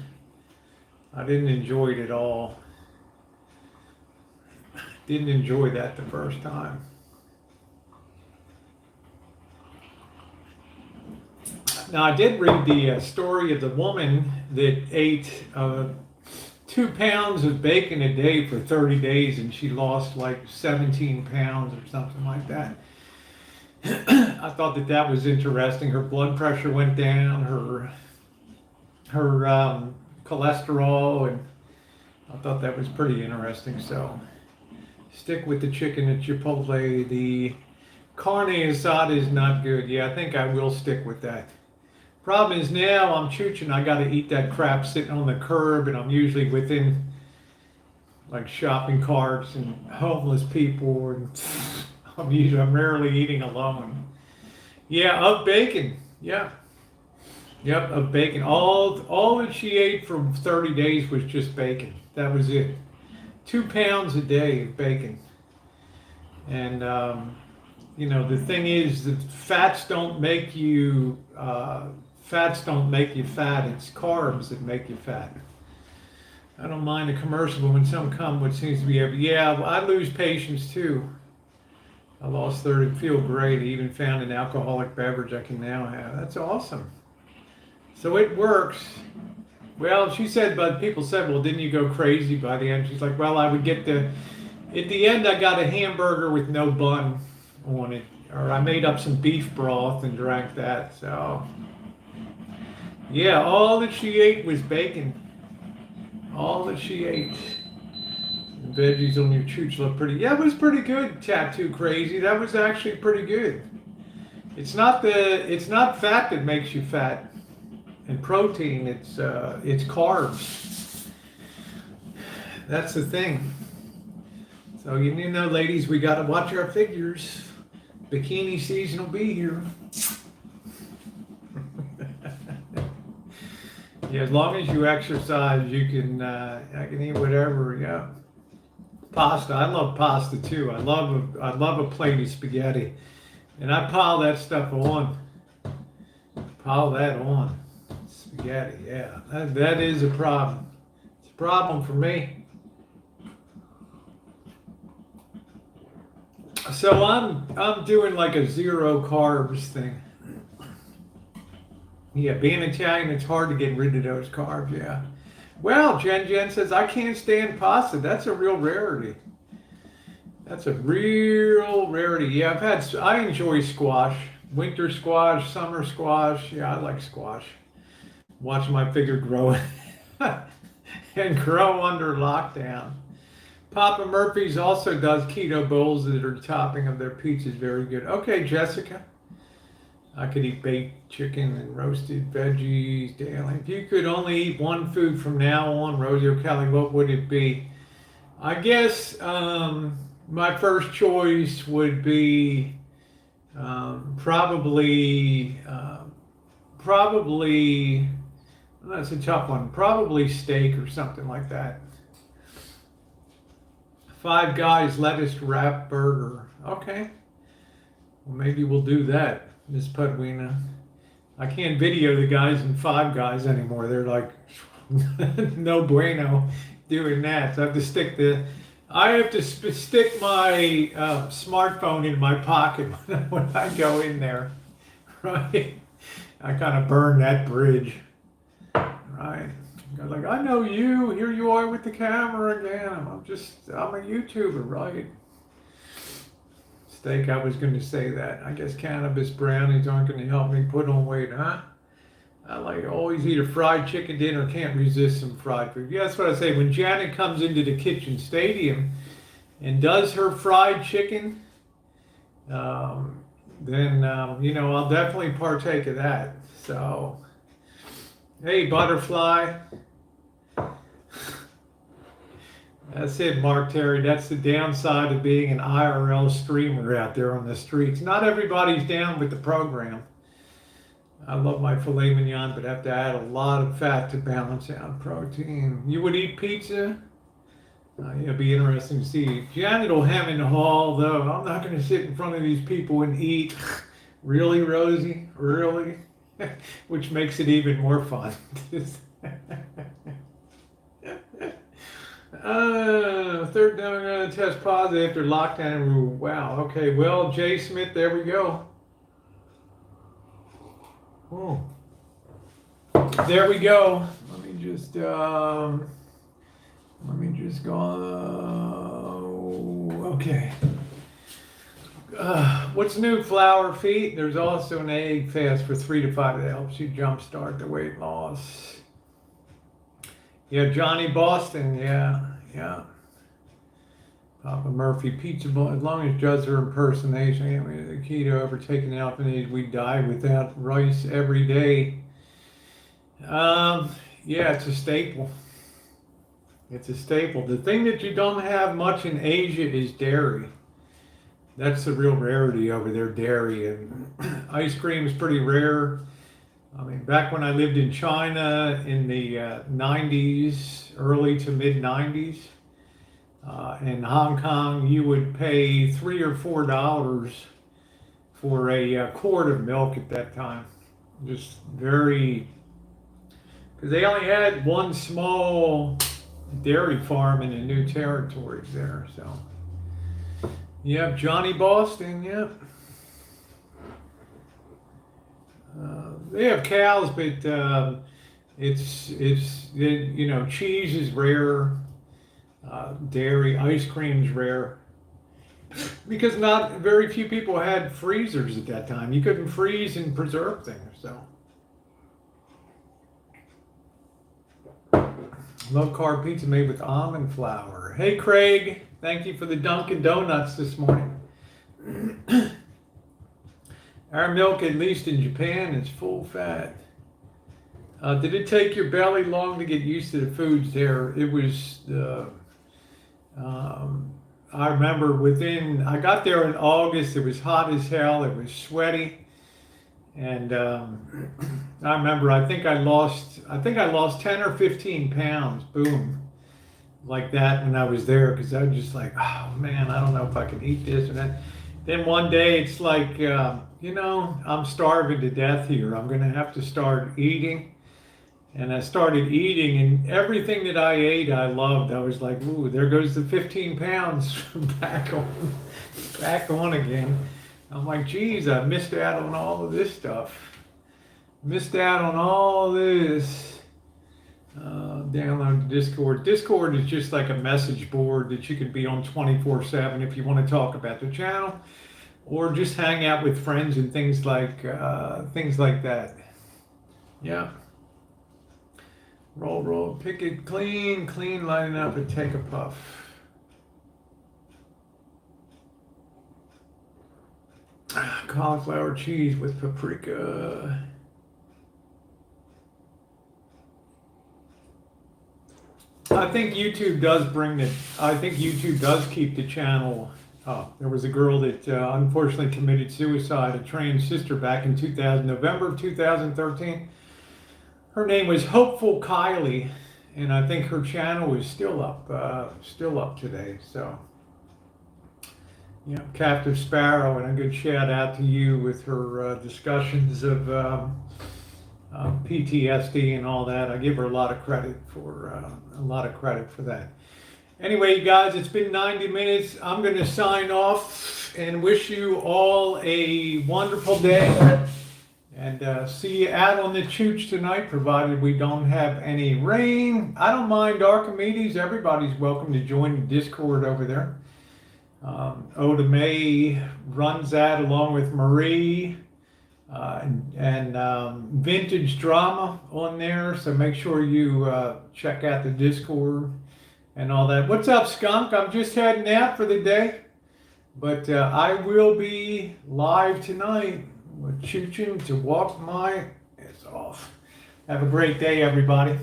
I didn't enjoy it at all. Didn't enjoy that the first time. Now, I did read the story of the woman that ate 2 pounds of bacon a day for 30 days, and she lost like 17 pounds or something like that. I thought that was interesting. Her blood pressure went down, her cholesterol, and I thought that was pretty interesting. So stick with the chicken at Chipotle. The carne asada is not good. Yeah, I think I will stick with that. Problem is now I'm chooching. I got to eat that crap sitting on the curb, and I'm usually within like shopping carts and homeless people, and I'm rarely eating alone. Yeah, of bacon. Yeah. Yep, of bacon. All that she ate for 30 days was just bacon. That was it. 2 pounds a day of bacon. And the thing is that fats don't make you fat. It's carbs that make you fat. I don't mind a commercial, but when some come, what seems to be I lose patience too. I lost 30, feel great. I even found an alcoholic beverage I can now have. That's awesome. So it works. Well, she said, but people said, well, didn't you go crazy by the end? She's like, well, I would get at the end, I got a hamburger with no bun on it. Or I made up some beef broth and drank that. So, yeah, all that she ate was bacon. All that she ate. Veggies on your chooch look pretty. Yeah, it was pretty good. Tattoo crazy. That was actually pretty good. It's not fat that makes you fat, and protein. It's carbs. That's the thing. So ladies, we got to watch our figures. Bikini season will be here. Yeah, as long as you exercise, you can. I can eat whatever. Yeah. Pasta. I love pasta too. I love a plate of spaghetti, and I pile that stuff on. Pile that on. Spaghetti, yeah. That is a problem. It's a problem for me. So I'm doing like a zero carbs thing. Yeah, being Italian, it's hard to get rid of those carbs, yeah. Well, Jen says, I can't stand pasta. That's a real rarity. That's a real rarity. Yeah, I enjoy squash. Winter squash, summer squash. Yeah, I like squash. Watch my figure grow and grow under lockdown. Papa Murphy's also does keto bowls that are topping of their pizzas. Very good. Okay, Jessica. I could eat baked chicken and roasted veggies daily. If you could only eat one food from now on, Rosie or Kelly, what would it be? I guess my first choice would be probably, that's a tough one, probably steak or something like that. Five Guys lettuce wrap burger. Okay. Well, maybe we'll do that, Miss Pudwina. I can't video the guys in Five Guys anymore. They're like, no bueno doing that. So I have to stick my smartphone in my pocket when I go in there, right? I kind of burn that bridge, right? Like, I know you, here you are with the camera again. I'm a YouTuber, right? Steak, I was going to say that. I guess cannabis brownies aren't going to help me put on weight, huh? I always eat a fried chicken dinner, can't resist some fried food. Yeah, that's what I say. When Janet comes into the kitchen stadium and does her fried chicken, then, I'll definitely partake of that. So, hey, Butterfly. That's it, Mark Terry. That's the downside of being an IRL streamer out there on the streets. Not everybody's down with the program. I love my filet mignon, but have to add a lot of fat to balance out protein. You would eat pizza? It'll be interesting to see. Janet will hem in the hall, though. I'm not going to sit in front of these people and eat. Really, Rosie? Really? Which makes it even more fun. Third time I'm going to test positive after lockdown. Wow. Okay. Well, Jay Smith, there we go. Oh. There we go. Let me just go. Okay. What's new, Flower Feet? There's also an egg fast for 3 to 5 that helps you jumpstart the weight loss. Yeah, Johnny Boston. Yeah. Papa Murphy Pizza Bowl. As long as does her impersonation, the keto overtaking alpha, we die without rice every day. Yeah, it's a staple. It's a staple. The thing that you don't have much in Asia is dairy. That's the real rarity over there, dairy. And ice cream is pretty rare. I mean, back when I lived in China in the 90s, early to mid 90s, in Hong Kong, you would pay $3 or $4 for a quart of milk at that time. Just very, because they only had one small dairy farm in the new territories there. So, yep, Johnny Boston, yep. They have cows, but cheese is rare. Dairy, ice cream's rare. Because not very few people had freezers at that time. You couldn't freeze and preserve things, so. Low carb pizza made with almond flour. Hey, Craig, thank you for the Dunkin' Donuts this morning. Our milk, at least in Japan, is full fat. Did it take your belly long to get used to the foods there? It was, I remember I got there in August, it was hot as hell, it was sweaty. And I remember, I think I lost 10 or 15 pounds, boom, like that when I was there, because I was just like, oh man, I don't know if I can eat this or that. Then one day it's like, I'm starving to death here. I'm going to have to start eating. And I started eating, and everything that I ate, I loved. I was like, "Ooh, there goes the 15 pounds back on again." I'm like, "Geez, I missed out on all of this stuff. Missed out on all this." Download Discord. Discord is just like a message board that you can be on 24/7 if you want to talk about the channel, or just hang out with friends and things like that. Yeah. Roll, pick it clean, line it up, and take a puff. Cauliflower cheese with paprika. I think YouTube does keep the channel up. There was a girl that unfortunately committed suicide, a trans sister, back in November of 2013. Her name was Hopeful Kylie, and I think her channel is still up today. So, Captive Sparrow, and a good shout out to you with her discussions of PTSD and all that. I give her a lot of credit for that. Anyway, you guys, it's been 90 minutes. I'm going to sign off and wish you all a wonderful day. And see you out on the chooch tonight, provided we don't have any rain. I don't mind Archimedes. Everybody's welcome to join the Discord over there. Oda May runs that along with Marie and Vintage Drama on there. So make sure you check out the Discord and all that. What's up, Skunk? I'm just heading out for the day. But I will be live tonight. We're chooching to walk my ass off. Have a great day, everybody.